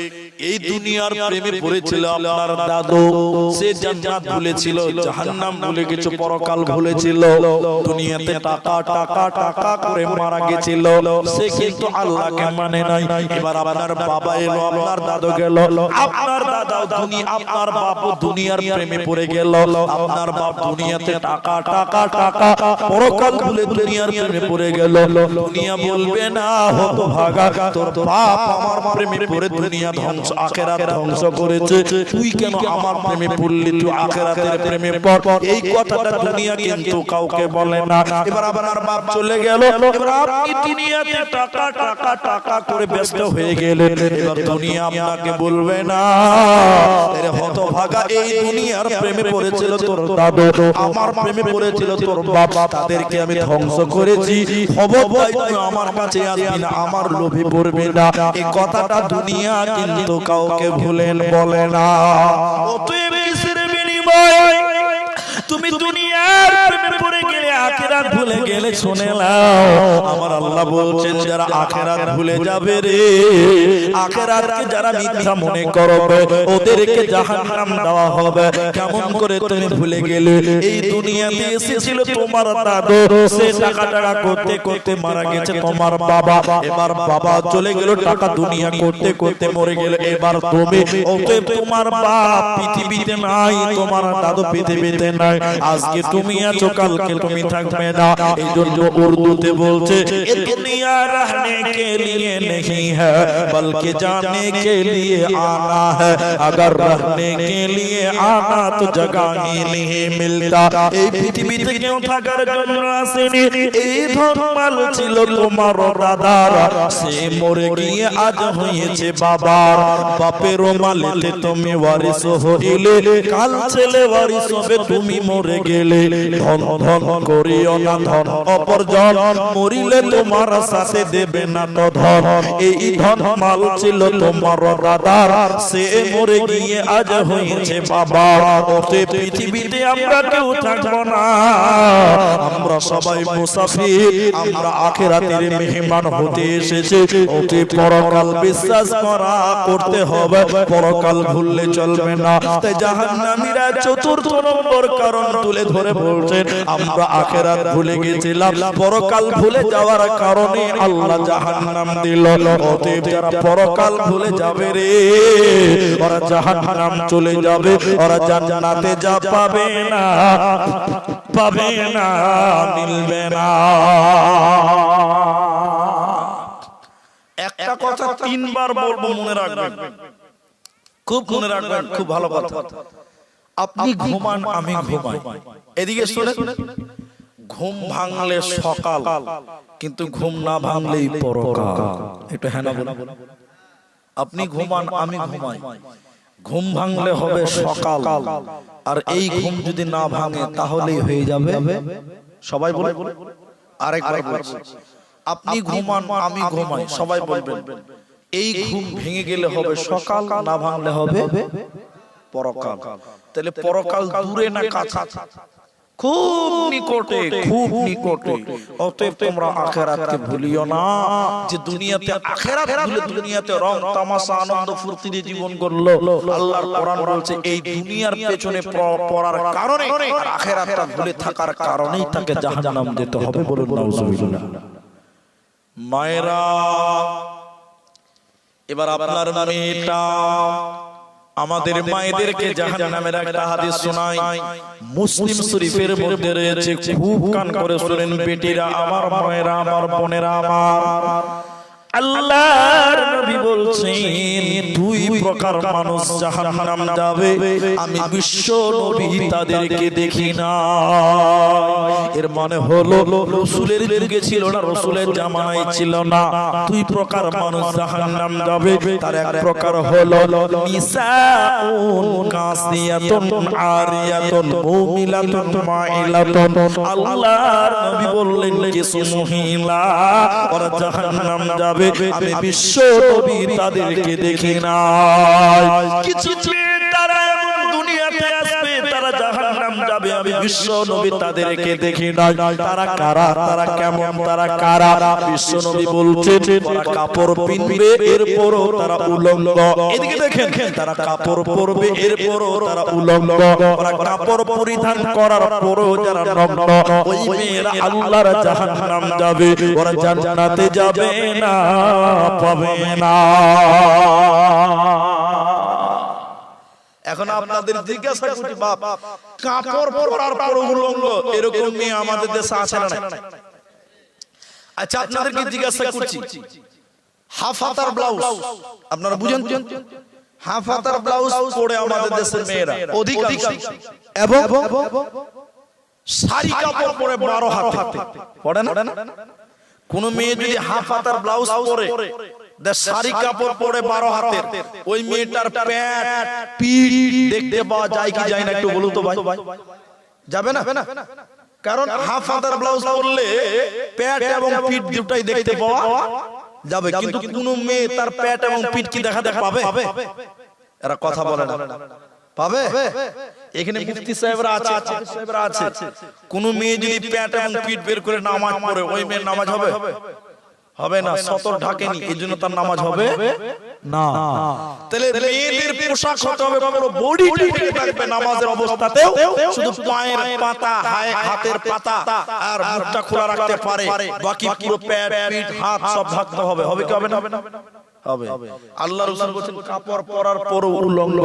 এই দুনিয়ার প্রেমে পড়েছিল আপনার দাদু, সে জান্নাত ভুলেছিল, জাহান্নাম ভুলে গেছে, পরকাল ভুলেছিল, দুনিয়াতে টাকা টাকা টাকা করে মারা গেছিল, সে কিন্তু আল্লাহকে মানে নাই। এবার আপনার বাবা এলো, আপনার দাদু গেল, আপনার দাদাও দুনিয়া, আপনার বাপও দুনিয়ার প্রেমে পড়ে গেল, আপনার বাপ দুনিয়াতে টাকা টাকা টাকা, পরকাল ভুলে দুনিয়ার প্রেমে পড়ে গেল। দুনিয়া বলবে না হতভাগা, তোর বাপ আমার প্রেমে পড়ে দুনিয়া ধ্বংস, আখিরাত ধ্বংস করেছে, তুই কেন আমার প্রেমে পড়লি, তুই আখিরাতের প্রেমে পড়। এই কথাটা দুনিয়া কিন্তু কাউকে বলে না। এবার আপনার বাপ চলে গেল, এবার আপনি দুনিয়াতে টাকা টাকা টাকা করে ব্যস্ত হয়ে গেলেন, এবার দুনিয়া আপনাকে বলবে না আরে হতভাগা, এই দুনিয়ার প্রেমে পড়েছিল তোর দাদু, আমার প্রেমে পড়েছিল তোর বাপ, তাদেরকে আমি ধ্বংস করেছি, খবরদার তুই আমার কাছে আসবি না, আমার লোভে পড়বি না। এই কথাটা দুনিয়া কিন্তু কাউকে ভুলেন বলে না। অতএব কিসের বিনিময় তুমি দুনিয়ার প্রেমে পড়ে গেলে, আখিরাত ভুলে গেলে? শুনে নাও, আমার আল্লাহ বলছেন যারা আখিরাত ভুলে যাবে রে, আখিরাতকে যারা মিথ্যা মনে করবে, ওদেরকে জাহান্নাম দেওয়া হবে। কেমন করে তুমি ভুলে গেলে? এই দুনিয়াতে এসেছিল তোমার দাদু, সে টাকা টাকা করতে করতে মারা গেছে তোমার বাবা, এবার বাবা চলে গেল, টাকা দুনিয়া করতে করতে মরে গেল, এবার তুমি, অতএব তোমার বাপ পৃথিবীতে নাই, তোমার দাদু পৃথিবীতে নাই, আজকে তুমি আছো, কালকে তুমি থাকবে না। এই জন্য উর্দুতে বলছে এ দুনিয়া रहने के लिए नहीं है बल्कि जाने के लिए आना है, अगर रहने के लिए आना तो जगह ही नहीं मिलता। এই পৃথিবীতে কেউ থাকার জন্য আসেনি, এই ধর্মাল ছিল তোমার দাদার, সে মরে গিয়ে আজ হয়েছে বাবার, বাপের মালেতে তুমি ওয়ারিস হইলে, কাল ছেলে ওয়ারিস হবে, তুমি মরে গেলে। ধন ধন করিও না ধন অপরজন, মরিলে তোমার সাথে দেবে না তো ধন। এই ধন মাল ছিল তোমার দাদার, সে মরে গিয়ে আজ হয়েছে বাবার। ওতে পৃথিবীতে আমরা কেউ থাকবো না, আমরা সবাই মুসাফির, আমরা আখিরাতের মেহমান হতে এসেছি। ওতে পরকাল বিশ্বাস করা করতে হবে, পরকাল ভুললে চলবে না। তাই জাহান্নামীরা চতুর্থ নম্বর কারণ তুলে ধরে বলছেন আমরা আখিরাত ভুলে গেছিলাম, পরকাল ভুলে যাওয়ার কারণে আল্লাহ জাহান্নাম দিল। অতএব যারা পরকাল ভুলে যাবে রে, ওরা জাহান্নাম চলে যাবে, ওরা জান্নাতে যা পাবে না, পাবে না, মিলবে না। একটা কথা তিনবার বলবো, মনে রাখবেন, খুব মনে রাখবেন, খুব ভালো কথা। আপনি ঘুমান, আমি ঘুমাই, এদিকে শুনে, ঘুম ভাঙলে সকাল, কিন্তু ঘুম না ভাঙলেই পরকাল। একটু হ্যাঁ না বলুন। আপনি ঘুমান, আমি ঘুমাই, ঘুম ভাঙলে হবে সকাল, আর এই ঘুম যদি না ভাঙে তাহলেই হয়ে যাবে, সবাই বলে, আরেকবার বলছি, আপনি ঘুমান, আমি ঘুমাই, সবাই বলবেন, এই ঘুম ভেঙে গেলে হবে সকাল, না ভাঙলে হবে পরকাল। তাহলে পরকাল দূরে না কাছে? খুব নিকটে, খুব নিকটে। অতএব তোমরা আখিরাতকে ভুলিও না, যে দুনিয়াতে আখিরাত ভুলে দুনিয়াতে রং তামাশা আনন্দ ফুর্তি দিয়ে জীবন করলো। আল্লাহর কোরআন বলছে এই দুনিয়ার পেছনে পড়ার কারণে, আর আখিরাতটা ভুলে থাকার কারণেই তাকে জাহান্নাম দিতে হবে। বলুন নাউজুবিল্লাহ। মায়েরা, এবার আপনার মেয়েটা, আমাদের মায়েদেরকে জাহান্নামের একটা হাদিস শোনায়, মুসলিম শরীফের মধ্যে রয়েছে, খুব কান করে শুনেন বেটিরা আমার, মায়েরা আমার, বোনেরা আমার। আল্লাহর নবী বলছেন দুই প্রকার মানুষ জাহান্নাম যাবে, আমি বিশ্ব নবী তাদেরকে দেখি না। এর মানে হলো রাসূলের যুগে ছিল না, রাসূলের জামানায় ছিল না। দুই প্রকার মানুষ জাহান্নাম যাবে, তার এক প্রকার হলো নিসাউন কাসিয়াতুন আরিয়াতুন মুমিলাতুন মাইলাতুন। আল্লাহর নবী বললেন কিছু মহিলা ওরা জাহান্নাম যাবে, আমি বিশ্ব নবী তাদেরকে দেখি না। কিছু তারা এমন দুনিয়াতে আসবে তারা জাহান্নাম যাবে, আমি বিশ্ব নবী তাদেরকে দেখি না। তারা কারা, তারা কেমন, তারা কারা? বিশ্ব নবী বলছেন তারা কাপড় পিনবে এরপরও তারা উলঙ্গ। এদিকে দেখেন, তারা কাপড় পরবে এরপরও তারা উলঙ্গ। ওরা কাপড় পরিধান করার পরও যারা নগ্ন, ওই মেয়েরা আল্লাহর জাহান্নাম যাবে, ওরা জান্নাতে যাবে না, পাবে না। এখন আপনাদের জিজ্ঞাসা করছি, বাপ কাপড় পরার পর উলঙ্গ এরকম মেয়ে আমাদের দেশে আছে না? আচ্ছা আপনাদেরকে জিজ্ঞাসা করছি, হাফ হাতার ব্লাউজ আপনারা বুঝেন? হাফ হাতার ব্লাউজ পরে আমাদের দেশের মেয়েরা অধিকাংশ, এবং শাড়ি কাপড় পরে 12 হাতে পড়ে না? কোন মেয়ে যদি হাফ হাতার ব্লাউজ পরে, শাড়ি কাপড় পরে 12 হাতের, ওই মেয়েটার পেট পিঠ দেখতে পাওয়া যায় কি যায় না একটু বলুন তো ভাই? যাবে না? কারণ হাফ হাতার ব্লাউজ পরলে পেট এবং পিঠ দুটাই দেখতে পাওয়া যাবে, কিন্তু কোন মেয়ে তার পেট এবং পিঠ কি দেখাতে পাবে? এরা কথা বলে না, পাবে? এখানে মুফতি সাহেবরা আছে, কোন মেয়ে যদি পেট এবং পিঠ বের করে নামাজ পড়ে, ওই মেয়ের নামাজ হবে? হবে না, সতর ঢাকেনি, এই জন্য তার নামাজ হবে না। তাহলে মেয়েদের পোশাক হতে হবে পুরো বডি ঢেকে থাকবে নামাজের অবস্থাতেও, শুধু পায়ের পাতা, হাতের পাতা আর মুখটা খোলা রাখতে পারে, বাকি পুরো পেট পিঠ হাত সব ঢাকতে হবে। হবে কি হবে না? হবে। আল্লাহ রাসূল বলেন কাপড় পরার পরও উলঙ্গ।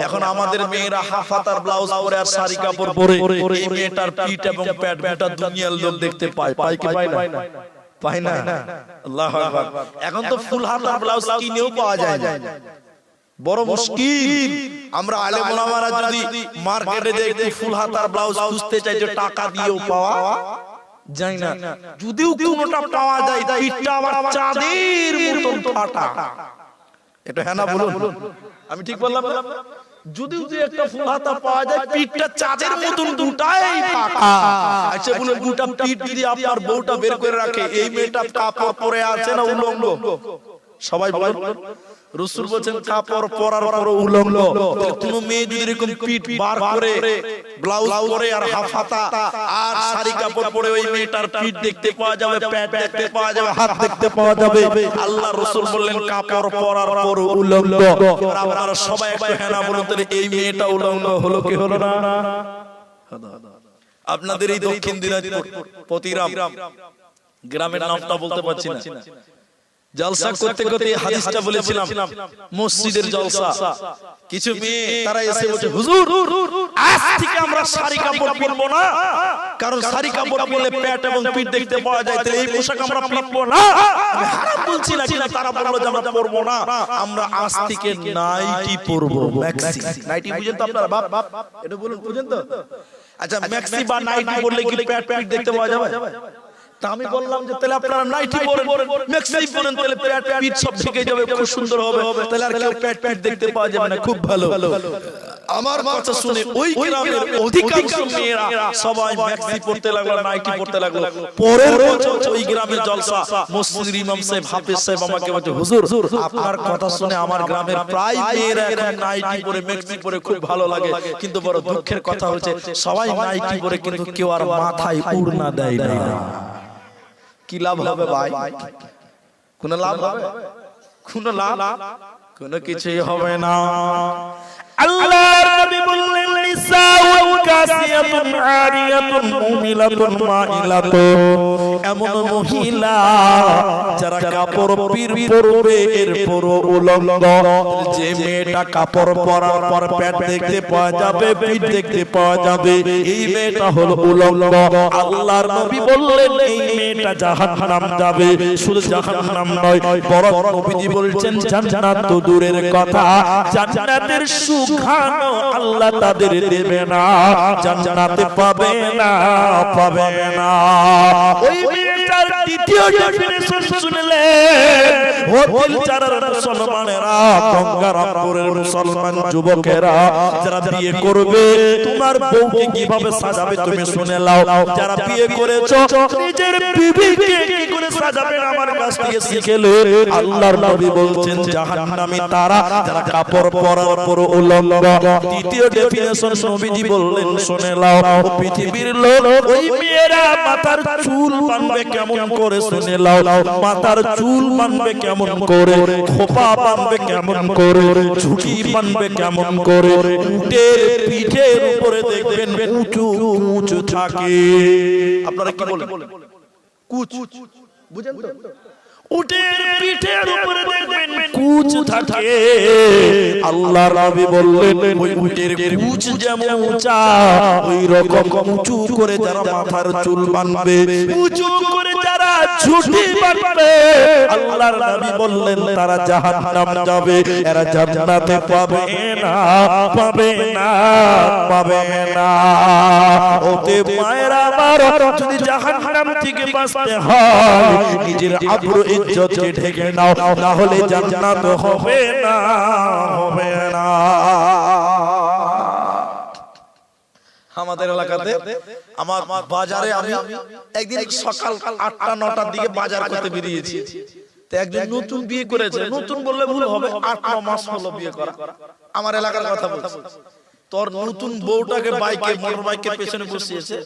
এখন আমাদের মেয়েরা হাফ হাতার ব্লাউজ পরে আর শাড়ি কাপড় পরে, এই মেয়েটার পিঠ এবং পেট গোটা দুনিয়ার লোক দেখতে পায়। পায় কি পায় না? পায় না। আল্লাহু আকবার। এখন তো ফুল হাতার ব্লাউজ কিনেও পাওয়া যায় না, বড় মুশকিল। আমরা আলেম ওলামারা যদি মার্কেটে যাই একটু ফুল হাতার ব্লাউজ খুঁজতে চাই, যে টাকা দিয়েও পাওয়া যায় না। যদিও কোনটা পাওয়া যায়, পিঠটা আবার চাঁদের মতন ফাটা। এটা হ্যাঁ না বলুন? আমি ঠিক বললাম না? যদিও যে একটা ফুল হাতা পাওয়া যায়, পিঠটা চাঁদের মতন দুটাই ফাটা। আচ্ছা বলুন, দুটা পিঠ যদি আপনার বউটা বের করে রাখে, এই মেয়েটা কাপড় পরে আছে না উলঙ্গ? সবাই বলেন। রাসূল বলেন কাপড় পরার পর উলঙ্গ। কোন মেয়ে যদি এরকম পিঠ বার করে ব্লাউজ পরে আর হাফ হাতা আর শাড়ি কাপড় পরে, ওই মেয়েটার পিঠ দেখতে পাওয়া যাবে, পেট দেখতে পাওয়া যাবে, হাত দেখতে পাওয়া যাবে। আল্লাহ রাসূল বললেন কাপড় পরার পর উলঙ্গ। আপনারা সবাই একটু হ্যাঁ না বলুন, তাহলে এই মেয়েটা উলঙ্গ হলো কি হলো না? আপনাদের এই দক্ষিণ দিনাজপুর পতিরাম গ্রামের নামটা বলতে পারছি না, জলসা করতে করতে হাদিসটা বলেছিলাম, মসজিদের জলসা। কিছু মেয়ে তারা এসে বলছে, হুজুর আজ থেকে আমরা শাড়ি কাপড় পরবো না, কারণ শাড়ি কাপড় পরলে পেট এবং পিঠ দেখতে পাওয়া যায়, তাহলে এই পোশাক আমরা পরবো না। আমি হারাম বলছি না, কিন্তু তারা বললো যে আমরা পরবো না, আমরা আজ থেকে নাইটি পরবো, ম্যাক্সি। নাইটি বুঝেন তো আপনারা? বাপ এটা বলুন, বুঝেন তো? আচ্ছা ম্যাক্সি বা নাইটি পরলে কি পেট পিঠ দেখতে পাওয়া যাবে? তা আমি বললাম যে তাহলে আপনারা নাইটি পরেন, ম্যাক্সি পরেন, তাহলে পেট পিঠ সব ঢেকে যাবে, খুব সুন্দর হবে, তাহলে আর কেউ পেট পিঠ দেখতে পাওয়া যাবে না। খুব ভালো। আমার কথা শুনে ওই গ্রামের অধিকাংশ মেয়েরা সবাই ম্যাক্সি পরতে লাগলো, নাইটি পরতে লাগলো। পরের বছর ওই গ্রামের জলসা, মসজিদের ইমাম সাহেব, হাফেজ সাহেব আমাকে বলছে, হুজুর আপনার কথা শুনে আমার গ্রামের প্রায় মেয়েরা এখন নাইটি পরে ম্যাক্সি পরে খুব ভালো লাগে, কিন্তু বড় দুঃখের কথা হচ্ছে সবাই নাইটি পরে, কিন্তু কেউ আর মাথায় উড়না দেয় না। কি লাভ হবে ভাই? কোন লাভ হবে? কোন লাভ? কোন কিছুই হবে না। আল্লাহর নবী বললেন নিসাউন কাসিয়াতুন আরিয়াতুন মুমিলাতুন মাইলাতুন, এমন মহিলা যারা কাপড় পরবে এরপর উলঙ্গ। যে মেয়েটা কাপড় পরার পর পেট দেখতে পাওয়া যাবে, পিঠ দেখতে পাওয়া যাবে, এই মেয়েটা হলো উলঙ্গ। আল্লাহর নবী বললেন এই মেয়েটা জাহান্নাম যাবে। শুধু জাহান্নাম নয়, বরং নবীজি বলেছেন জান্নাত তো দূরের কথা, জান্নাতের সুখানো আল্লাহ তাদের দেবে না, জান্নাতে পাবে না, পাবে না। ওই মেয়েটার এরাকার দ্বিতীয় ডেফিনিশন শুনলে ও দিলচারার মুসলমানেরা, গঙ্গারামপুরের মুসলমান যুবকেরা, যারা বিয়ে করবে তোমার বউকে কিভাবে সাজাবে তুমি শুনে নাও। যারা বিয়ে করেছো নিজের বিবিকে কি করে সাজাবেন আমার কাছ থেকে শিখেলে। আল্লাহর নবী বলছেন জাহান্নামী তারা যারা কাপড় পরার পর উলঙ্গ। দ্বিতীয় ডেফিনিশন নবীজি বললেন শুনে নাও, পৃথিবীর লোক ওই মেয়েরা মাথার চুল বাঁধবে কেমন করে শুনে নাও। মাথার চুল বাঁধবে কেমন করে, খোপা বাঁধবে কেমন করে, ঝুঁটি বাঁধবে কেমন করে, উটের পিঠের উপরে দেখবেন উঁচু উঁচু থাকে। আপনারা কি বলেন? কুচ বুঝেন তো? উটের পিঠের উপরে দেখবেন কুচ থাকে। আল্লাহর নবী বললেন ওই উটের কুচ যেমন উঁচা, ওই রকম উঁচু করে যারা মাথার চুল বাঁধবে, উঁচু করে যারা ঝুঁটি বাঁধবে, আল্লাহর নবী বললেন তারা জাহান্নাম যাবে, এরা জান্নাতে পাবে না, পাবে না, পাবে না। ওতে মায়েরা আমার যদি জাহান্নাম থেকে বাঁচতে হয় নিজের আব্রু ইজ্জতকে ঢেকে নাও, না হলে জান্নাত হবে না, হবে না। আমাদের এলাকাতে আমার বাজারে আমি একদিন সকাল ৮টা-৯টার দিকে বাজার করতে বেরিয়েছি। তো একজন নতুন বিয়ে করেছে, নতুন বললে ভুল হবে, ৮-৯ মাস হলো বিয়ে করা। আমার এলাকার কথা বলছি। তোর নতুন বউটাকে বাইকে মোটর বাইকের পেছনে বসিয়েছে,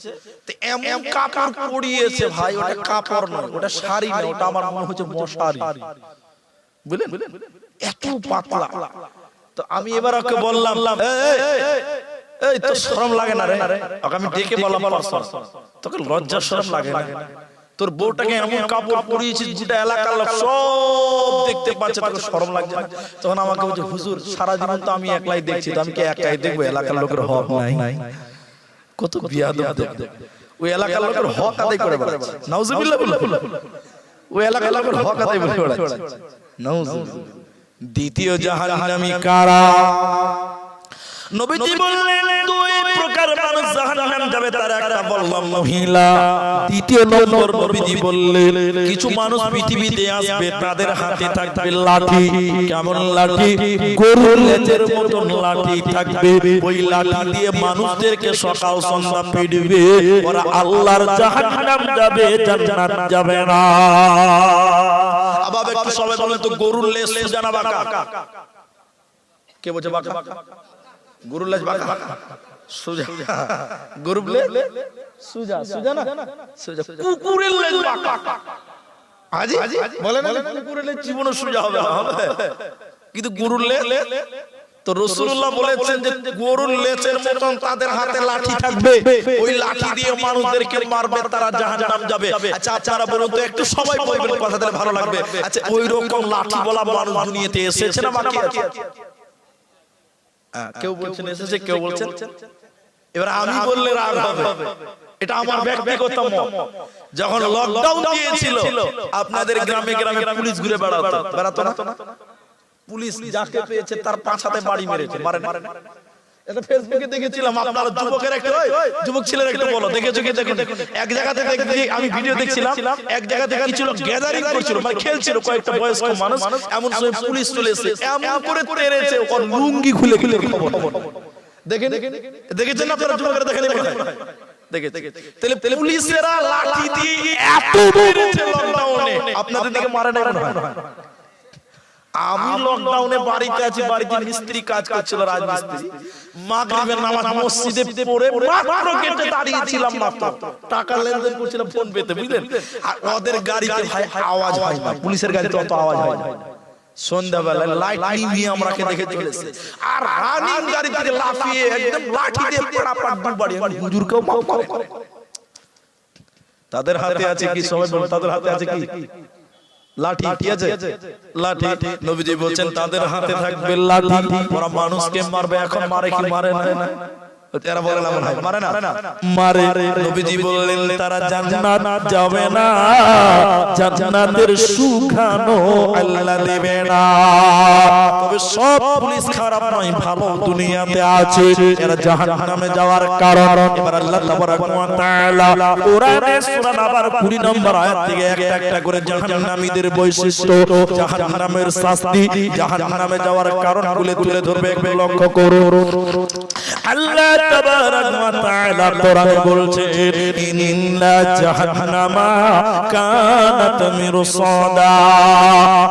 তো এমন কাপড় পরিয়েছে ভাই, ওটা কাপড় নয়, ওটা শাড়ি না, ওটা আমার মনে হচ্ছে মশারি, বুঝলেন? এত পাতলা। তো আমি এবার ওকে বললাম এই তো শরম লাগে না রে? ওকে আমি ডেকে বললাম তোকে লজ্জা শরম লাগে না? তোর বউটাকে এমন কাপড় পরিয়েছিস যেটা এলাকার লোক সব দেখতে পাচ্ছে, তোকে শরম লাগছে না? তখন আমাকে বলছে হুজুর সারা জীবন তো আমি একলাই দেখছি, তো আমি কি একাই দেখবো? এলাকার লোকের হক নাই? কত বিয়াদব! ওই এলাকার লোকের হক আদায় করে বেড়াচ্ছে, নাউজুবিল্লাহ বলে। ওই এলাকার লোকের হক আদায় করে বেড়াচ্ছে, নাউজুবিল্লাহ। দ্বিতীয় জাহান্নামী কারা? নবীজি বললেন দুই প্রকার মানুষ জাহান্নাম যাবে, তার একটা বললাম মহিলা। দ্বিতীয় নম্বর নবীজি বললেন কিছু মানুষ পৃথিবীতে আসবে, তাদের হাতে থাকবে লাঠি। কেমন লাঠি? গরুর লেজের মতন লাঠি থাকবে। ওই লাঠি দিয়ে মানুষদেরকে সকাল সন্ধ্যা পিটবে। ওরা আল্লাহর জাহান্নাম যাবে, জান্নাত যাবে না। আবার একটু সবাই বলেন তো গরুর লেজ সোজা না বাঁকা? কে বলছে বাঁকা? গরুর লেজ বাঁকা সোজা, গরুর লেজ সোজা, সোজা না সোজা। কুকুরের লেজ বাঁকা। আজি বলেন কুকুরের লেজ জীবনে সোজা হবে না, হবে? কিন্তু গরুর লেজ তো রাসূলুল্লাহ বলেছেন যে গরুর লেজের মতন তাদের হাতে লাঠি থাকবে, ওই লাঠি দিয়ে মানুষদেরকে মারবে, তারা জাহান্নাম যাবে। আচ্ছা আপনারা বলুন তো, একটু সবাই বলবেন, কথা দিলে ভালো লাগবে। আচ্ছা ওই রকম লাঠি বলা মানুষ দুনিয়াতে এসেছে না বাকি আছে? কেউ বলছেন এসেছে, কেউ বলছেন। এবার আমি বললে রাগ হবে, এটা আমার ব্যক্তিগত মত। যখন লকডাউন দিয়েছিল আপনাদের গ্রামে গ্রামে পুলিশ ঘুরে বেড়াতো না? পুলিশ যাকে পেয়েছে তার পাছাতে বাড়ি মেরেছে, মারে না? এটা ফেসবুকে দেখেছিলাম। আপনারা যুবকের একটা যুবক ছিলেন, একটু বলো দেখেছো কি? দেখুন এক জায়গা থেকে আমি ভিডিও দেখছিলাম, এক জায়গা থেকে কি ছিল, গ্যাদারিং করছিল, মানে খেলছিল কয়েকটা বয়স্ক মানুষ। এমন সময় পুলিশ চলে এসে এমন করে তেড়েছে, ওর লুঙ্গি খুলে খুলে খবর দেখেছেন আপনারা? যুবকেরা দেখেন তাহলে পুলিশেরা লাঠি দিয়ে এত মেরেছে লকডাউনে, আপনাদের দিকে মারে না? আমি লকডাউনে বাড়িতে আছি, বাড়িতে মিস্ত্রি কাজ করছিল, রাজমিস্ত্রি। মাগরিবের নামাজ মসজিদে পড়ে মাত্র গেটে দাঁড়িয়েছিলাম, মাত্র টাকা লেনদেন করছিলাম ফোন পেতে, বুঝলেন? আর ওদের গাড়িতে ভাই আওয়াজ হয় না, পুলিশের গাড়িতে অত আওয়াজ হয় না। সন্ধ্যাবেলা লাইট নিভিয়ে আমরা দেখে চলেছে, আর রানিং গাড়ি থেকে লাফিয়ে একদম লাঠি দিয়ে পাড়াপাড় দুবাড়ি হুজুরকেও মাফ করে। তাদের হাতে আছে কি? সবাই বল, তাদের হাতে আছে কি? লাঠি। ঠিক আছে, লাঠি। নবীজি বলছেন তাদের হাতে থাকবে লাঠি, ওরা মানুষকে মারবে। এখন মারে কি? মারে না। এরা বলে না মারে না মারে। নবীজি বললেন তারা জান্নাত যাবে না, জান্নাতের সুখানো আল্লাহ দেবে না। তবে সব পুলিশ খারাপ নয়, ভালো দুনিয়াতে আছে, এরা জাহান্নামে যাওয়ার কারণ। এবার আল্লাহ তাবারাক ওয়া তাআলা কোরআনে সূরা নাবার 20 নম্বর আয়াত থেকে একটা একটা করে জাহান্নামীদের বৈশিষ্ট্য, জাহান্নামের শাস্তি, জাহান্নামে যাওয়ার কারণগুলো তুলে ধরবে। একটু লক্ষ্য করুন, আল্লাহ তাবারাক ওয়া তাআলা কোরআনে বলছে ইন্না জাহান্নামা কানাত মিরসাদা।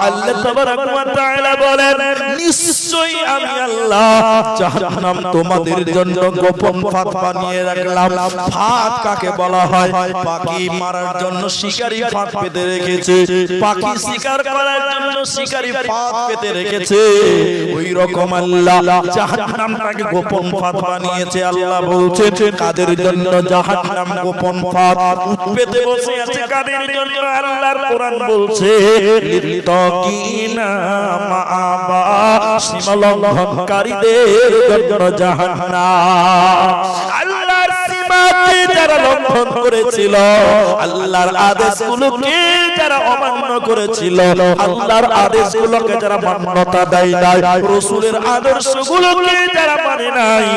আল্লাহ তাবারাক ওয়া তাআলা বলেন নিশ্চয়ই আমি আল্লাহ জাহান্নাম তোমাদের জন্য গোপন ফাঁদ বানিয়ে রাখলাম। ফাঁদ কাকে বলা হয়? পাখি মারার জন্য শিকারী ফাঁদ পেতে রেখেছে, পাখি শিকার করার জন্য শিকারী ফাঁদ পেতে রেখেছে, ওই রকম আল্লাহ জাহান্নামটাকে গোপন ফাঁদ বানিয়েছে। আল্লাহ বলছেন কাদের জন্য জাহান্নাম গোপন ফাঁদ পেতে বসে আছে, কাদের জন্য? আল্লাহর কোরআন বলছে লিতাকিনা মাআবা, সীমা লঙ্ঘনকারীদের জন্য জাহান্নাম। আল্লাহর সীমাকে যারা লঙ্ঘন করেছিল, আল্লাহর আদেশগুলোকে যারা অমান্য করেছিল, আল্লাহর আদেশগুলোকে যারা মান্যতা দেয় নাই, রাসূলের আদর্শগুলোকে যারা মানে নাই,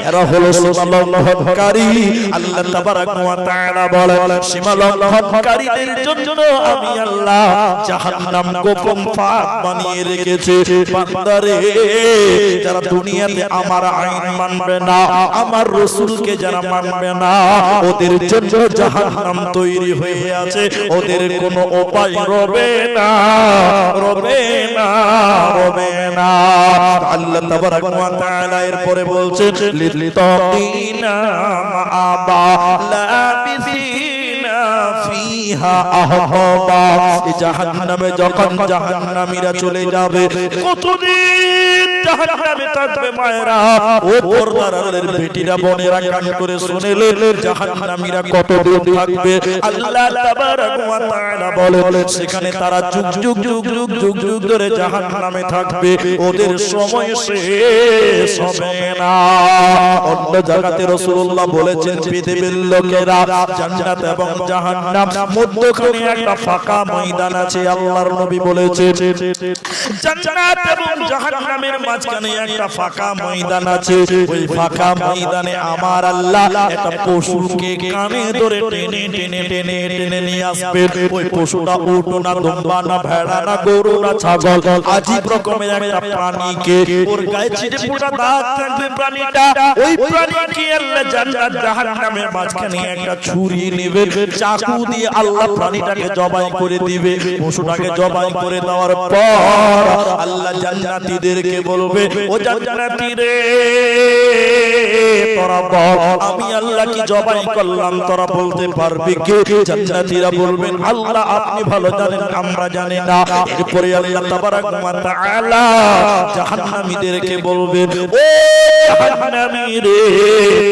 এরা হলো সীমা লঙ্ঘনকারী। আল্লাহ তাবারাক ওয়া তাআলা বলেন সীমা লঙ্ঘনকারীদের জন্য আমি আল্লাহ জাহান্নাম গোপন ফাঁদ বানিয়ে রেখেছি। বান্দারে, যারা দুনিয়াতে আমার আইন মানবে না, আমার রাসূলকে যারা মানবে না, ওদের জন্য জাহান্নাম তৈরি হয়ে আছে, ওদের কোনো উপায় রবে না, রবে না, রবে না। আল্লাহ তাবারাক ওয়া তাআলা এরপরে বলছেন লিতাকিনা মাআবা লাবিসিনা ফিহা আহবা। এই জাহান্নামে যখন জাহান্নামীরা চলে যাবে, কতদিন জাহান্নামে থাকবে মায়েরা ও পর্দারের বেটিরা বোনেরা কান করে শুনেলেন, জাহান্নামীরা কতদিন থাকবে? আল্লাহ তাবারাক ওয়া তাআলা বলেন সেখানে তারা যুগ যুগ যুগ যুগ যুগ যুগ ধরে জাহান্নামে থাকবে, ওদের সময় শেষ হবে না। অন্য জায়গাতে রাসূলুল্লাহ বলেছেন পৃথিবীর লোকেরা জান্নাত এবং জাহান্নাম মধ্যখানে একটা ফাঁকা ময়দান আছে। আল্লাহর নবী বলেছেন জান্নাত এবং জাহান্নামের মাঝখানে একটা ফাঁকা ময়দান আছে, ওই ফাঁকা ময়দানে আমার আল্লাহ একটা পশুকে কানে ধরে টেনে টেনে টেনে টেনে নিয়ে আসবে। ওই পশুটা উট না, দুম্বা না, ভেড়া না, গরু না, ছাগল, আজীব রকমের একটা প্রাণীকে, ওর গায়ে ছিটেফোঁটা দাগ থাকবে প্রাণীটা, ওই প্রাণীকে আল্লাহ জান্নাত জাহান্নামের মাঝখানে একটা ছুরি নেবে, চাকু দিয়ে আল্লাহ প্রাণীটাকে জবাই করে দিবে। পশুটাকে জবাই করে দেওয়ার পর আল্লাহ জান্নাতীদেরকে বলবে ও জান্নাতী রে, তোরা বল আমি আল্লাহ কি জবাই করলাম, তোরা বলতে পারবি কি? জান্নাতীরা বলবেন আল্লাহ আপনি ভালো জানেন, আমরা জানি না। এরপরে আল্লাহ তাবারাক ওয়া তাআলা জাহান্নামীদেরকে বলবেন ও জাহান্নামী রে,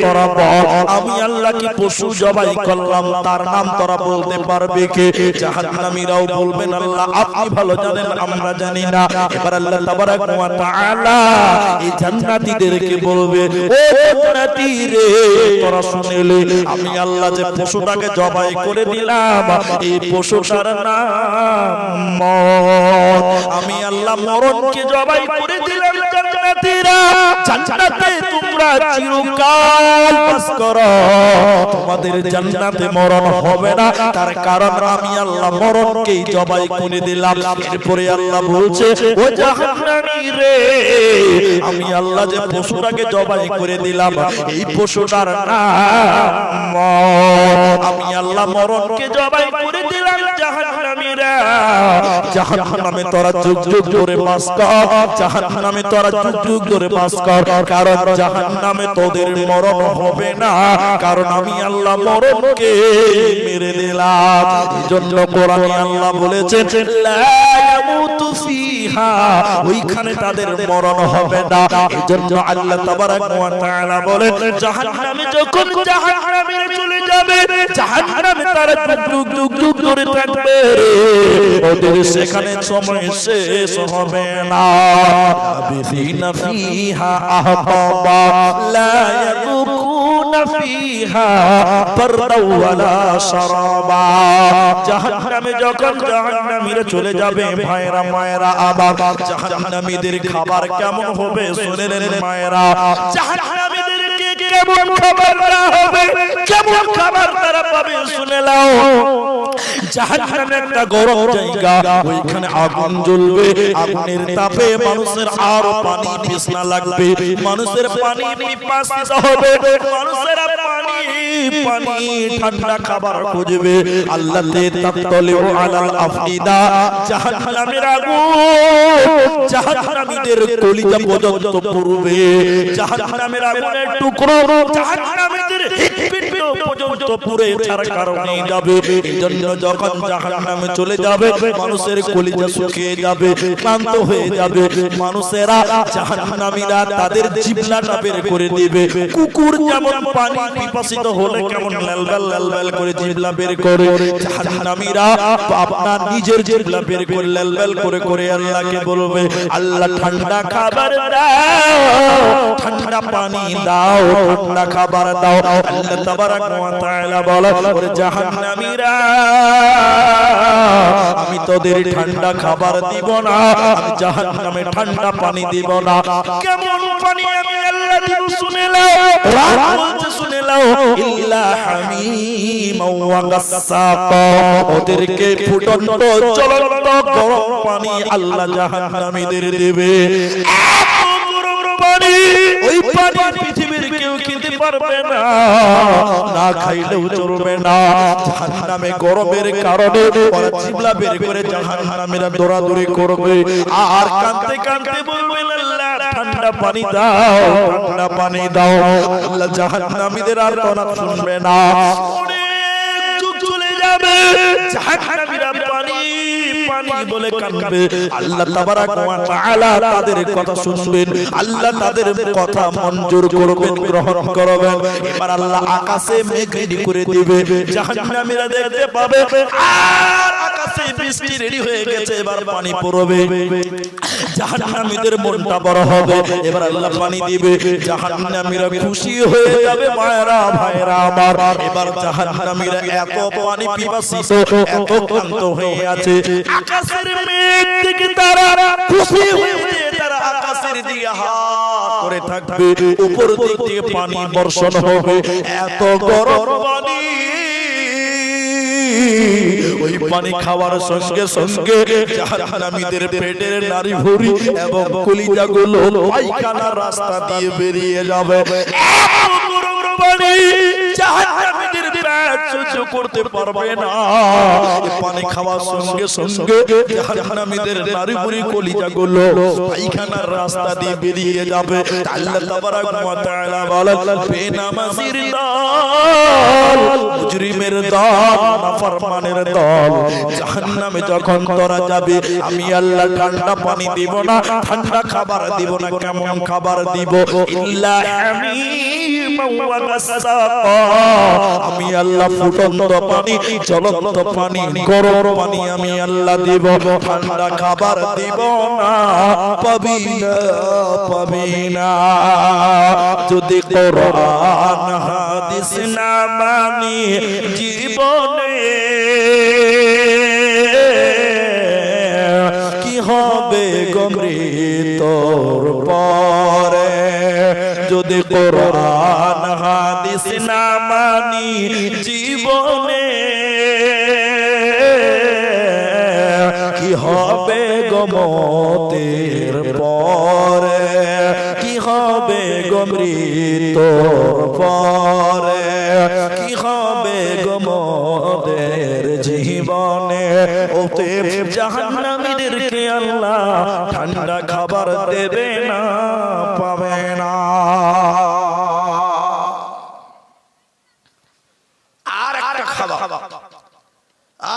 তোরা বল আমি আল্লাহ কি পশু জবাই করলাম, তার নাম তোরা বলতে পারবি কি? জাহান্নামীরাও বলবেন আল্লাহ আপনি ভালো জানেন, আমরা জানি না। এবার আল্লাহ তাবারাক ওয়া তাআলা এই জান্নাতীদেরকে বলবে ও জান্নাতী রে, তোরা শুনলে আমি আল্লাহ যে পশুটাকে জবাই করে দিলাম, এই পশুটার নাম মরণ। আমি আল্লাহ মরণকে জবাই করে দিলাম। জান্নাতীরা জান্নাতে তোমরা চিরকাল বাস করো, তোমাদের জান্নাতে মরণ হবে না, তার কারণ আমি আল্লাহ মরণকেই জবাই করে দিলাম। এরপরে আল্লাহ বলছে ও জাহান্নামী রে, আমি আল্লাহ যে পশুটাকে জবাই করে দিলাম, এই পশুটার নাম আমি আল্লাহ মরণকে জবাই করে দিলাম। জাহান্নামীরা জাহান্নামে তোরা যুগ যুগ ধরে বাস কর, জাহান্নামে তোরা যুগ যুগ ধরে বাস কর, কারণ জাহান্নামে তোদের মরণ হবে না, কারণ আমি আল্লাহ মরণকে মেরে দিলাম। এজন্য কোরআনে আল্লাহ বলেছেন লা ইয়ামুতু ফিহা, ওইখানে তাদের মরণ হবে না। এজন্য আল্লাহ তাবারাক ওয়া তাআলা বলেন জাহান্নামে যখন জাহান্নামে চলে যাবে, জাহান্নামে তারা যুগ যুগ যুগ ধরে থাকবে, ওদের সেখানে সময় শেষ হবে না। লাবিসিনা ফিহা আহকাবা লা ইয়াযুকুনা ফিহা বারদাও ওয়ালা শারাবা। জাহান্নামে যখন জাহান্নামীরা চলে যাবে ভাইরা মায়েরা, আবার জাহান্নামীদের খাবার কেমন হবে শুনেলেন মায়েরা। জাহান্নামীদেরকে কেমন খাবার দেওয়া হবে, কেমন খাবার তারা পাবে শুনে নাও। জাহান্নাম একটা গরম জায়গা, ওইখানে আগুন জ্বলবে, আগুনের তাপে মানুষের আরো পানি তৃষ্ণা লাগবে, মানুষের পানি পিপাসিত হবে, মানুষের পানি ঠান্ডা খাবার খুঁজবে। আল্লাহ তাতালিউ আলাল আফিদা, জাহান্নামের আগুন জাহান্নামীদের কলিজা পর্যন্ত পুড়বে, জাহান্নামের আগুনের টুকরো জাহান্নামীদের হৃৎপিণ্ড পর্যন্ত পুড়ে ছারখার হয়ে যাবে। এজন্য যখন জাহান্নামে চলে যাবে মানুষের কলিজা শুকিয়ে যাবে, ক্লান্ত হয়ে যাবে, মানুষেরা জাহান্নামীরা তাদের জিহ্বাটা বের করে দিবে। কুকুর যেমন পানি পিপাসিত হলে কেমন লালবাল লালবাল করে জিহ্বা বের করে, জাহান্নামীরা আপনার নিজের জিহ্বা বের করে লালবাল করে করে আল্লাহকে বলবে আল্লাহ ঠান্ডা খাবার দাও, ঠান্ডা পানি দাও, ঠান্ডা খাবার দাও। আল্লাহ তাবারাক ওয়া তাআলা বলে ওরে জাহান্নামীরা আমি তোদের ঠান্ডা খাবার দিব না, আমি জাহান্নামে ঠান্ডা পানি দিব না। কেমন পানি আমি আল্লাহ দিব শুনে নাও, রাত বলছে শুনে নাও, ইল্লা হামিম ওয়া গাসসাকা, ওদেরকে ফুটন্ত জ্বলন্ত গরম পানি আল্লাহ জাহান্নামীদের দেবে। ওই পানি পৃথিবীর কেউ খেতে পারবে না, না খাইলেও চলবে না। জাহান্নামে গরমের কারণে ওরা জিহ্বা বের করে জাহান্নামীরা দৌড়াদৌড়ি করবে আর কাঁদতে কাঁদতে বলবে আল্লাহ ঠান্ডা পানি দাও, ঠান্ডা পানি দাও। আল্লাহ জাহান্নামীদের আর কথা শুনবে না, অনেক যুগ চলে যাবে, জাহান্নামীরা পানি পানি বলে কাঁদবে। আল্লাহ তাবারাক ওয়া তাআলা তাদের কথা শুনবেন, আল্লাহ তাদের কথা মঞ্জুর করবেন, গ্রহণ করবেন। এবার আল্লাহ আকাশে মেঘ রেডি করে দিবে, জাহান্নামীরা দেখতে পাবে আর আকাশে বৃষ্টি রেডি হয়ে গেছে, এবার পানি পড়বে। জাহান্নামীদের মনটা বড় হবে, এবার আল্লাহ পানি দিবে, জাহান্নামীরা খুশি হয়ে যাবে। মায়েরা ভাইরা আমার, এবার জাহান্নামীরা এত পানি পিপাসিত, এত ক্লান্ত হয়ে আছে, আকাশের মেঘ থেকে তারা খুশি হয়ে তারা আকাশের দিকে হাত করে থাকবে, উপর দিক থেকে পানি বর্ষণ হবে, এত গরম পানি। ওই পানি খাওয়ার সঙ্গে সঙ্গে জাহান্নামীদের পেটের নাড়ি ভুঁড়ি এবং কলিজাগুলো পায়খানার রাস্তা দিয়ে বেরিয়ে যাবে। এত গরম পানি জাহান্নামীদের পেট সহ্য করতে পারবে না। পানি খাওয়ার সঙ্গে সঙ্গে জাহান্নামীদের নাড়ি ভুঁড়ি কলিজাগুলো পায়খানার রাস্তা দিয়ে বেরিয়ে যাবে। আল্লাহ তাবারাক ওয়া তাআলা বলেন বেনামাজির দল, মুজরিমের দল, নাফরমানের দল, জাহান্নামে যখন তোরা যাবে আমি আল্লাহ ঠান্ডা পানি দিব না, ঠান্ডা খাবার দিব না। কেমন খাবার দিব? ইল্লা হামিম ওয়া গাসসাকা, আমি আল্লাহ ফুটন্ত পানি, জ্বলন্ত পানি, গরম পানি আমি আল্লাহ দিব, ঠান্ডা খাবার দিব না। পাবি না, পাবি না যদি কোরআন হাদিস না মানি জীবনে, কি হবে গমরি তোর পরে। যদি কোরআন হাদিস না মানি জীবনে, কি হবে গমতের পরে, কি হবে গমরি তোর পরে, কি হবে গমতের জীবনে। ওতে জাহান্নামীদেরকে আল্লাহ ঠান্ডা খাবার দেবে না, পাবে না। আর একটা খাবার,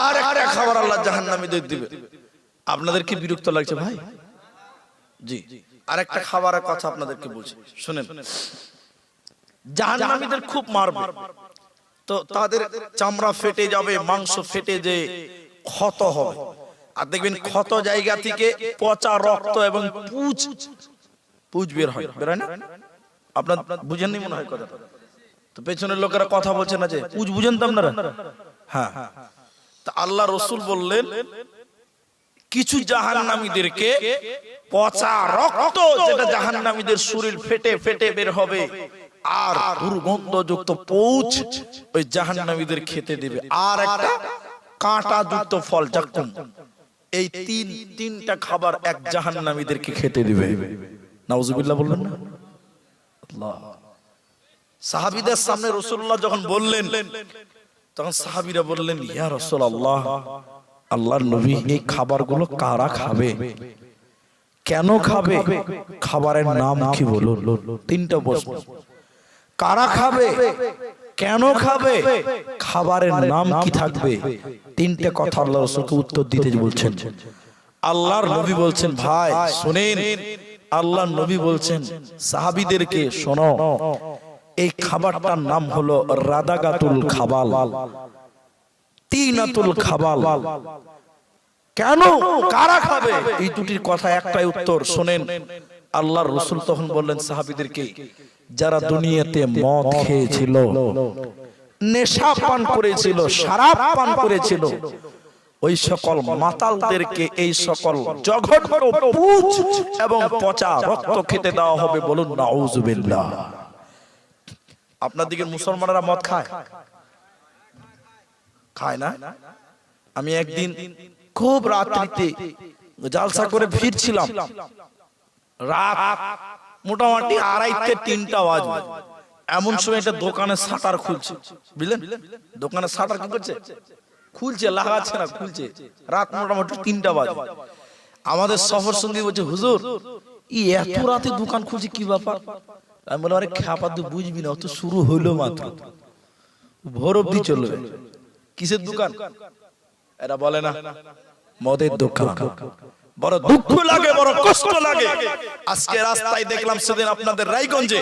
আর একটা খাবার আল্লাহ জাহান্নামীদের দিবে। আপনাদের কি বিরক্ত লাগছে ভাই? জি, আরেকটা খাবারের কথা আপনাদেরকে বলছি, শুনেন। জাহান্নামীদের খুব মারবে, তো তাদের চামড়া ফেটে যাবে, মাংস ফেটে যে ক্ষত হবে, আর দেখবেন ক্ষত জায়গা থেকে পচা রক্ত এবং পুঁজ বের হয়, বের হয় না? আপনার বুঝেননি মনে হয় কথা, তো পেছনের লোকেরা কথা বলছে না যে পুঁজ বুঝেন তো আপনারা? হ্যাঁ, তা আল্লাহ রসুল বললেন কিছু জাহান্নামীদেরকে পচা রক্ত, যেটা জাহান্নামীদের শরীর ফেটে ফেটে বের হবে, আর দুর্গন্ধযুক্ত পৌঁছ ওই জাহান্নামীদের খেতে দেবে, আর একটা কাঁটাযুক্ত ফল জাক্কুম, এই তিনটা খাবার এক জাহান্নামীদেরকে খেতে দিবে। নাউজুবিল্লাহ বললেন না? আল্লাহ। সাহাবীদের সামনে রাসূলুল্লাহ যখন বললেন, তখন সাহাবীরা বললেন, ইয়া রাসূলুল্লাহ, আল্লাহর নবী, এই খাবারগুলো কারা খাবে, কেন খাবে, খাবারের নাম কি বলুন? তিনটা প্রশ্ন। কারা খাবে, কেন খাবে, খাবারের নাম কি থাকবে, তিনটা কথা আল্লাহ রাসূলকে উত্তর দিতে বলছেন। আল্লাহর নবী বলছেন, ভাই শুনেন, আল্লাহর নবী বলছেন সাহাবীদেরকে, শোনো, এই খাবারটার নাম হলো রাদাগাতুল খাবাল, তিনাতুল খাবাল। কেন, কারা খাবে, এই দুটির কথা একটাই উত্তর, শোনেন। আল্লাহর রাসূল তখন বললেন সাহাবীদেরকে, যারা দুনিয়াতে মদ খেয়েছিল, নেশা পান করেছিল, শরাব পান করেছিল, ওই সকল মাতালদেরকে এই সকল জঘন্য পুঁজ এবং পচা রক্ত খেতে দেওয়া হবে। বলুন নাউজুবিল্লাহ। আপনার দিকে মুসলমানেরা মদ খায়? খায় না? আমি একদিন খুব রাত্রিতে জালসা করে ফিরছিলাম, রাত মোটামুটি 2:30-3টা বাজে, এমন সময় একটা দোকানের শাটার খুলছে, বুঝলেন? দোকানের শাটার কি করছে? খুলছে, লাগাচ্ছে না, খুলছে। রাত মোটামুটি 3টা বাজে। আমাদের সফর সঙ্গী বলছে, হুজুর, ই এত রাতে দোকান খুলছে, কি ব্যাপার? আমি বললাম, আরে খ্যাপা, তুই বুঝবি না, অত শুরু হইলো মাত্র, ভোর অবধি চলবে। কিসের দোকান? এরা বলে না মদের দোকান। বড় দুঃখ লাগে, বড় কষ্ট লাগে। আজকে রাস্তায় দেখলাম, সেদিন আপনাদের রায়গঞ্জ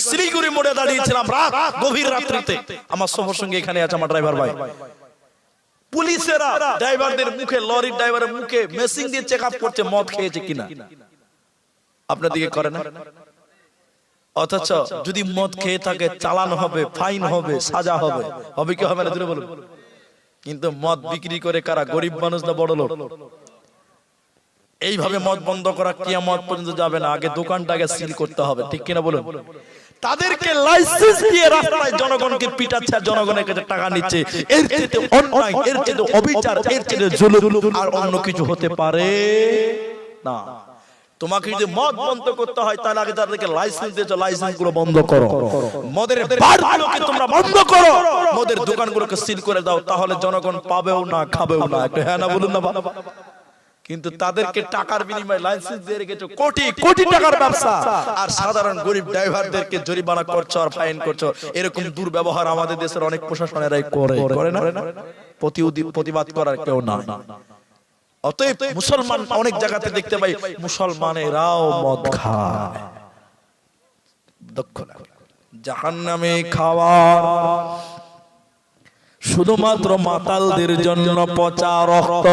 শিলিগুড়ি মোড়ে দাঁড়িয়েছিলাম, রাত গভীর রাত্রিতে। আমার সফর সঙ্গে এখানে আছে, আমার ড্রাইভার ভাই। পুলিশেরা ড্রাইভারদের মুখে, লরির ড্রাইভারের মুখে মেশিন দিয়ে চেক আপ করছে মদ খেয়েছে কিনা। আপনার দিকে করে না? অথচ যদি মদ খেয়ে থাকে চালান হবে, ফাইন হবে, সাজা হবে, হবে কি হবে না জুড়ে বলুন? কিন্তু মদ বিক্রি করে কারা? গরিব মানুষ না বড় লোক? এইভাবে মদ বন্ধ করা কিয়ামত পর্যন্ত যাবে না, আগে দোকানটাকে সিল করতে হবে, ঠিক কিনা বলুন? তাদেরকে লাইসেন্স দিয়ে রাস্তায় জনগণকে পিটাচ্ছে, জনগণের কাছে টাকা নিচ্ছে, এর চেয়ে অন্যায়, এর চেয়ে অবিচার, এর চেয়ে জুলুম আর অন্য কিছু হতে পারে না। তোমাকে যদি মদ বন্ধ করতে হয়, তাহলে আগে তাদেরকে লাইসেন্স দিয়েছো, লাইসেন্স গুলো বন্ধ করো, মদের বারগুলোকে তোমরা বন্ধ করো, মদের দোকানগুলোকে সিল করে দাও, তাহলে জনগণ পাবেও না, খাবেও না। একটু হ্যাঁ না বলুন না বাবা। কিন্তু তাদেরকে টাকার বিনিময়ে লাইসেন্স দিয়ে রেখেছো, কোটি কোটি টাকার ব্যবসা, আর সাধারণ গরিব ড্রাইভারদেরকে জরিমানা করছো আর ফাইন করছো। এরকম দুর্ব্যবহার আমাদের দেশের অনেক প্রশাসনেরাই করে না? প্রতিবাদ করার কেউ না। অতএব মুসলমান অনেক জায়গাতে দেখতে পাই, মুসলমানেরাও মদ খায়। জাহান্নামে খাওয়ার শুধুমাত্র মাতালদের জন্য, পচা রক্ত,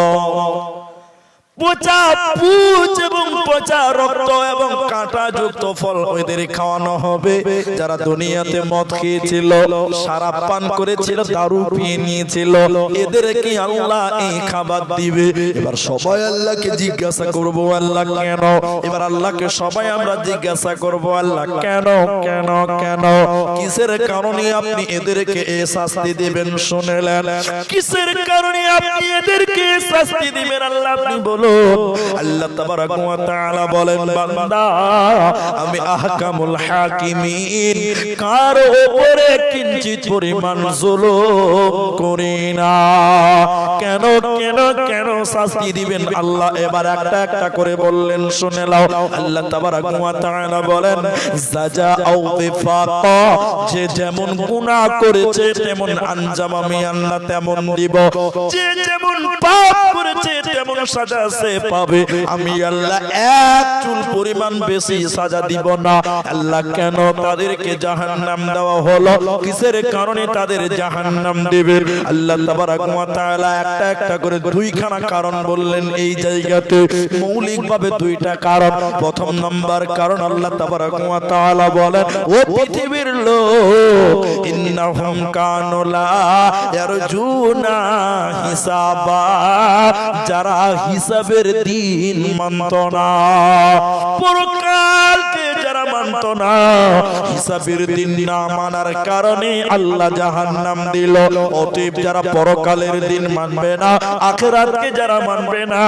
পচা পুঁজ এবং পচা রক্ত এবং কাঁটা যুক্ত ফল ওদের খাওয়ানো হবে। যারা দুনিয়াতে মদ খেয়েছিল, শরাব পান করেছিল, দারু পিয়ে নিয়েছিল, এদেরকে আল্লাহ এই খাবার দিবে। এবার সবাই আল্লাহকে জিজ্ঞাসা করব, আল্লাহ কেন? এবার আল্লাহকে সবাই আমরা জিজ্ঞাসা করব, আল্লাহ কেন কেন কেন, কিসের কারণে আপনি এদেরকে এই শাস্তি দিবেন? শুনলেন, কিসের কারণে আপনি এদেরকে শাস্তি দিবেন? আল্লাহ আপনি বলুন। আল্লাহ তাবারক ওয়া তাআলা বলেন, বান্দা, আমি আহকামুল হাকিমিন, কারো উপরে কিঞ্চিত পরিমাণ জুলুম করি না। কেন কেন কেন শাস্তি দিবেন আল্লাহ এবার একটা একটা করে বললেন, শুনে নাও। আল্লাহ তাবারক ওয়া তাআলা বলেন, সাজা আও বিফাকা, যে যেমন গুনাহ করেছে তেমন আঞ্জাম আমি আল্লাহ তেমন দিব, যে যেমন পাপ করেছে তেমন সাজা সে পাবে, আমি আল্লাহ এক চুল পরিমাণ বেশি সাজা দিব না। আল্লাহ কেন তাদেরকে জাহান্নাম দেওয়া হলো, কিসের কারণে তাদের জাহান্নাম দেবে? আল্লাহ তাবারক ওয়া তাআলা একটা একটা করে দুইখানা কারণ বললেন এই জায়গাতে, মৌলিকভাবে দুইটা কারণ। প্রথম নাম্বার কারণ আল্লাহ তাবারক ওয়া তাআলা বলেন, ও পৃথিবীর লোক, ইন্নাহুম কানু লা ইয়ারজুনা হিসাবা, যারা হিসাবের দিন মানত না, পরকালকে যারা মানত না, হিসাবের দিন না মানার কারণে আল্লাহ জাহান্নাম দিল। অতএব যারা পরকালের দিন মানবে না, আখিরাতকে যারা মানবে না,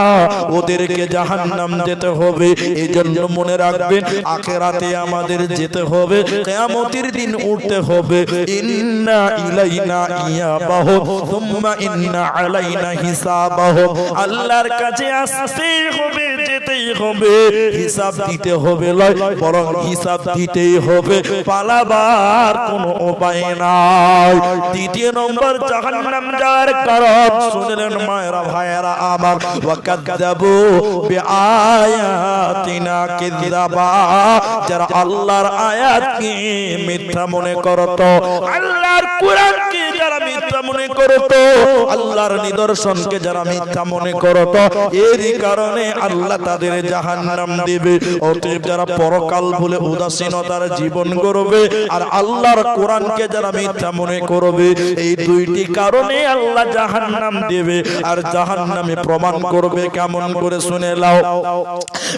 ওদেরকে জাহান্নাম যেতে হবে। এজন্য মনে রাখবেন, আখিরাতে আমাদের যেতে হবে, কিয়ামতের দিন উঠতে হবে। ইন্না ইলাইনা ইয়াবাহু সুম্মা ইন্না আলাইনা হিসাবাহু, আল্লাহর কাছে আসতেই হবে, যেতেই হবে, হিসাব দিতে হবে লয়, বরং হিসাব দিতেই হবে, পালাবার কোনো উপায় নাই। দ্বিতীয় নম্বর জাহান্নাম যাওয়ার কারণ শুনলেন মায়েরা ভাইয়েরা আমার, ওয়াকাযযাবু বিআয়াতিনা কিযাবা, যারা আল্লাহর আয়াতকে মিথ্যা মনে করত, আল্লাহর কোরআনকে যারা মিথ্যা মনে করত, আল্লাহর নিদর্শনকে যারা মিথ্যা মনে করত, এরই কারণে আল্লাহ তাদের জাহান্নাম দিবে। অতএব যারা পরকাল বলে উদাসীনতার জীবন করবে আর আল্লাহর কোরআনকে যারা মিথ্যা মনে করবে, এই দুইটি কারণে আল্লাহ জাহান্নাম দেবে। আর জাহান্নামে প্রমাণ করবে কেমন করে শুনে নাও,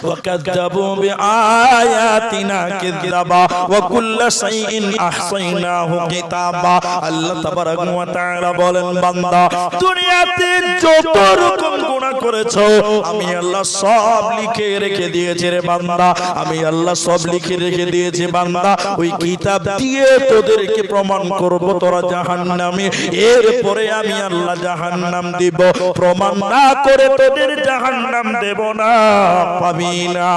ওয়াকাযযাবু বিআয়াতিনা কিযাবা ওয়া কুল্লু শাইইন আহসাইনাহু কিতাবা। আল্লাহ তাবারক ওয়া তাআলা বলেন, বান্দা দুনিয়াতে যত রকম গুনাহ করেছো আমি আল্লাহ সব লিখে রেখে দিয়েছি রে বান্দা, আমি আল্লাহ সব লিখে রেখে দিয়েছি বান্দা। ওই কিতাব দিয়ে তোদেরকে প্রমাণ করব তোরা জাহান্নামী, এরপরে আমি আল্লাহ জাহান্নাম দিব। প্রমাণ না করে তোদের জাহান্নাম দেব না, পাবি না।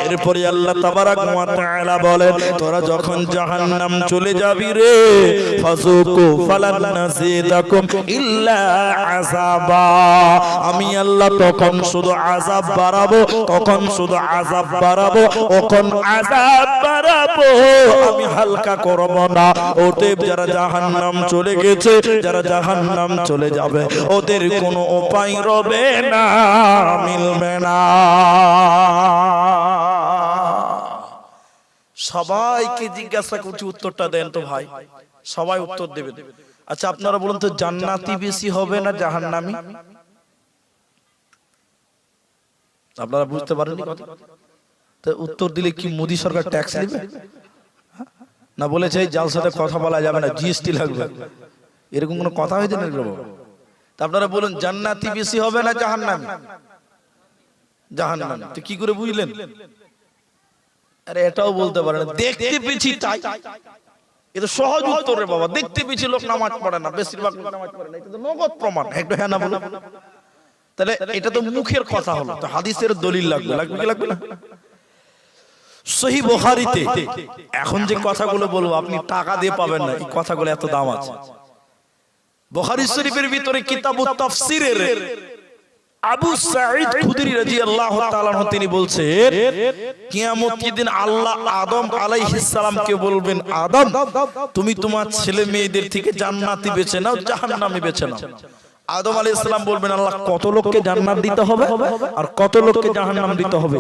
এরপরে আল্লাহ তাবারক ওয়া তাআলা বলেন, তোরা যখন জাহান্নাম চলে যাবি রে, ফাযুকু ফালান নাযিদাকুম ইল্লা আযাবা, আমি আল্লাহ তখন শুধু আযাব বাড়াবো, তখন শুধু আযাব বাড়াবো, তখন আযাব বাড়াবো, আমি হালকা করব না। অতএব যারা জাহান্নাম চলে গেছে, যারা জাহান্নাম চলে যাবে, ওদের কোনো উপায় রবে না, মিলবে না। সবাইকে জিজ্ঞাসা করছি, উত্তরটা দেন তো ভাই, সবাই উত্তর দেবেন। আচ্ছা আপনারা বলুন তো, জান্নাতি বেশি হবে না জাহান্নামী? আপনারা বুঝতে পারেননি কথা? তো উত্তর দিলে কি মোদী সরকার ট্যাক্স নেবে না? বলেছে এই জালসাতে কথা বলা যাবে না, জিএসটি লাগবে, এরকম কোনো কথা হয়েছে না? তা আপনারা বলুন, জান্নাতি বেশি হবে না জাহান্নামী? জাহান্নামী। তো কি করে বুঝলেন? আরে এটাও বলতে পারে না, দেখতে পেয়েছি তাই। এটা সহজ উত্তর রে বাবা, দেখতে পেয়েছি লোক নামাজ পড়ে না, বেশিরভাগ লোক নামাজ পড়ে না, এটা তো নগদ প্রমাণ। একটু হ্যাঁ না বলো, তাহলে এটা তো মুখের কথা হলো, তো হাদিসের দলিল লাগবে, লাগবে কি লাগবে না? সহিহ বুখারীতে এখন যে কথাগুলো বলবো আপনি টাকা দিয়ে পাবেন না, এই কথাগুলো এত দাম আছে। বুখারী শরীফের ভিতরে কিতাবুত তাফসীরের আবু সাঈদ খুদরি রাদিয়াল্লাহু তাআলা আনহু তিনি বলছেন, কিয়ামতের দিন আল্লাহ আদম আলাইহিস সালামকে বলবেন, আদম তুমি তোমার ছেলে মেয়েদের থেকে জান্নাতি বেছে নাও, জাহান্নামী বেছে নাও। আদম আলাইহিস সালাম বলবেন, আল্লাহ কত লোককে জান্নাত দিতে হবে আর কত লোককে জাহান্নাম দিতে হবে?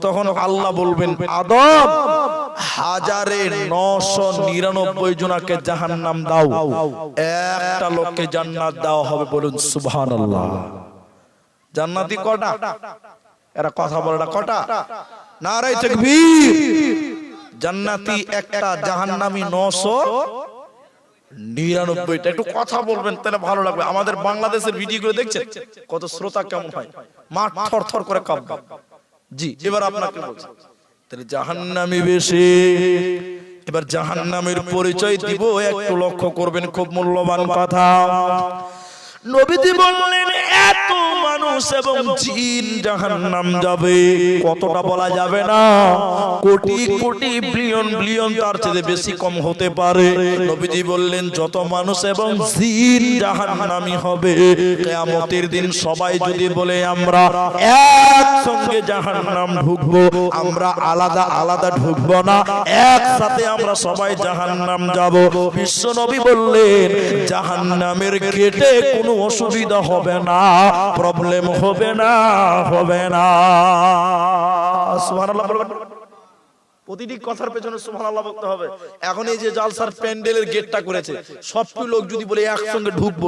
তখন আল্লাহ বলবেন, আদম 1999 জনকে জাহান্নাম দাও, একটা লোককে জান্নাত দেওয়া হবে। বলুন সুবহানাল্লাহ। জান্নাতি কটা? এরা কথা বলে না, কটা? নারে তাকবীর। জান্নাতি একটা, জাহান্নামী 999টা। একটু কথা বলবেন তাহলে ভালো লাগবে। আমাদের বাংলাদেশের ভিডিওগুলো দেখছেন, কত শ্রোতা কেমন হয়, মাঠ থরথর করে কাঁপবে। জি, এবার আপনাকে বলছি, তাহলে জাহান্নামী বেশি। এবার জাহান্নামের পরিচয় দিব, একটু লক্ষ্য করবেন, খুব মূল্যবান কথা। নবীজি বললেন, এত মানুষ মানুষ এবং জিন জাহান্নাম যাবে। কতটা বলা যাবে না, কোটি কোটি বিলিয়ন বিলিয়ন, তার চেয়ে বেশি কম হতে পারে। নবীজি বললেন যত মানুষ এবং জিন জাহান্নামী হবে কিয়ামতের দিন সবাই যদি বলে আমরা একসঙ্গে জাহান্নাম ঢুকবো, আমরা আলাদা আলাদা ঢুকবো না, একসাথে আমরা সবাই জাহান্নাম যাব। বিশ্ব নবী বললেন জাহান্নামের গেটে কোনো অসুবিধা হবে না, প্রবলেম হবে না, হবে না। সুবহানাল্লাহ বলবেন। প্রতিটি কথার পেছনে সুবহানাল্লাহ বলতে হবে। এখন এই যে জালসার প্যান্ডেলের গেটটা করেছে, সবগুলো লোক যদি বলে একসঙ্গে ঢুকবো,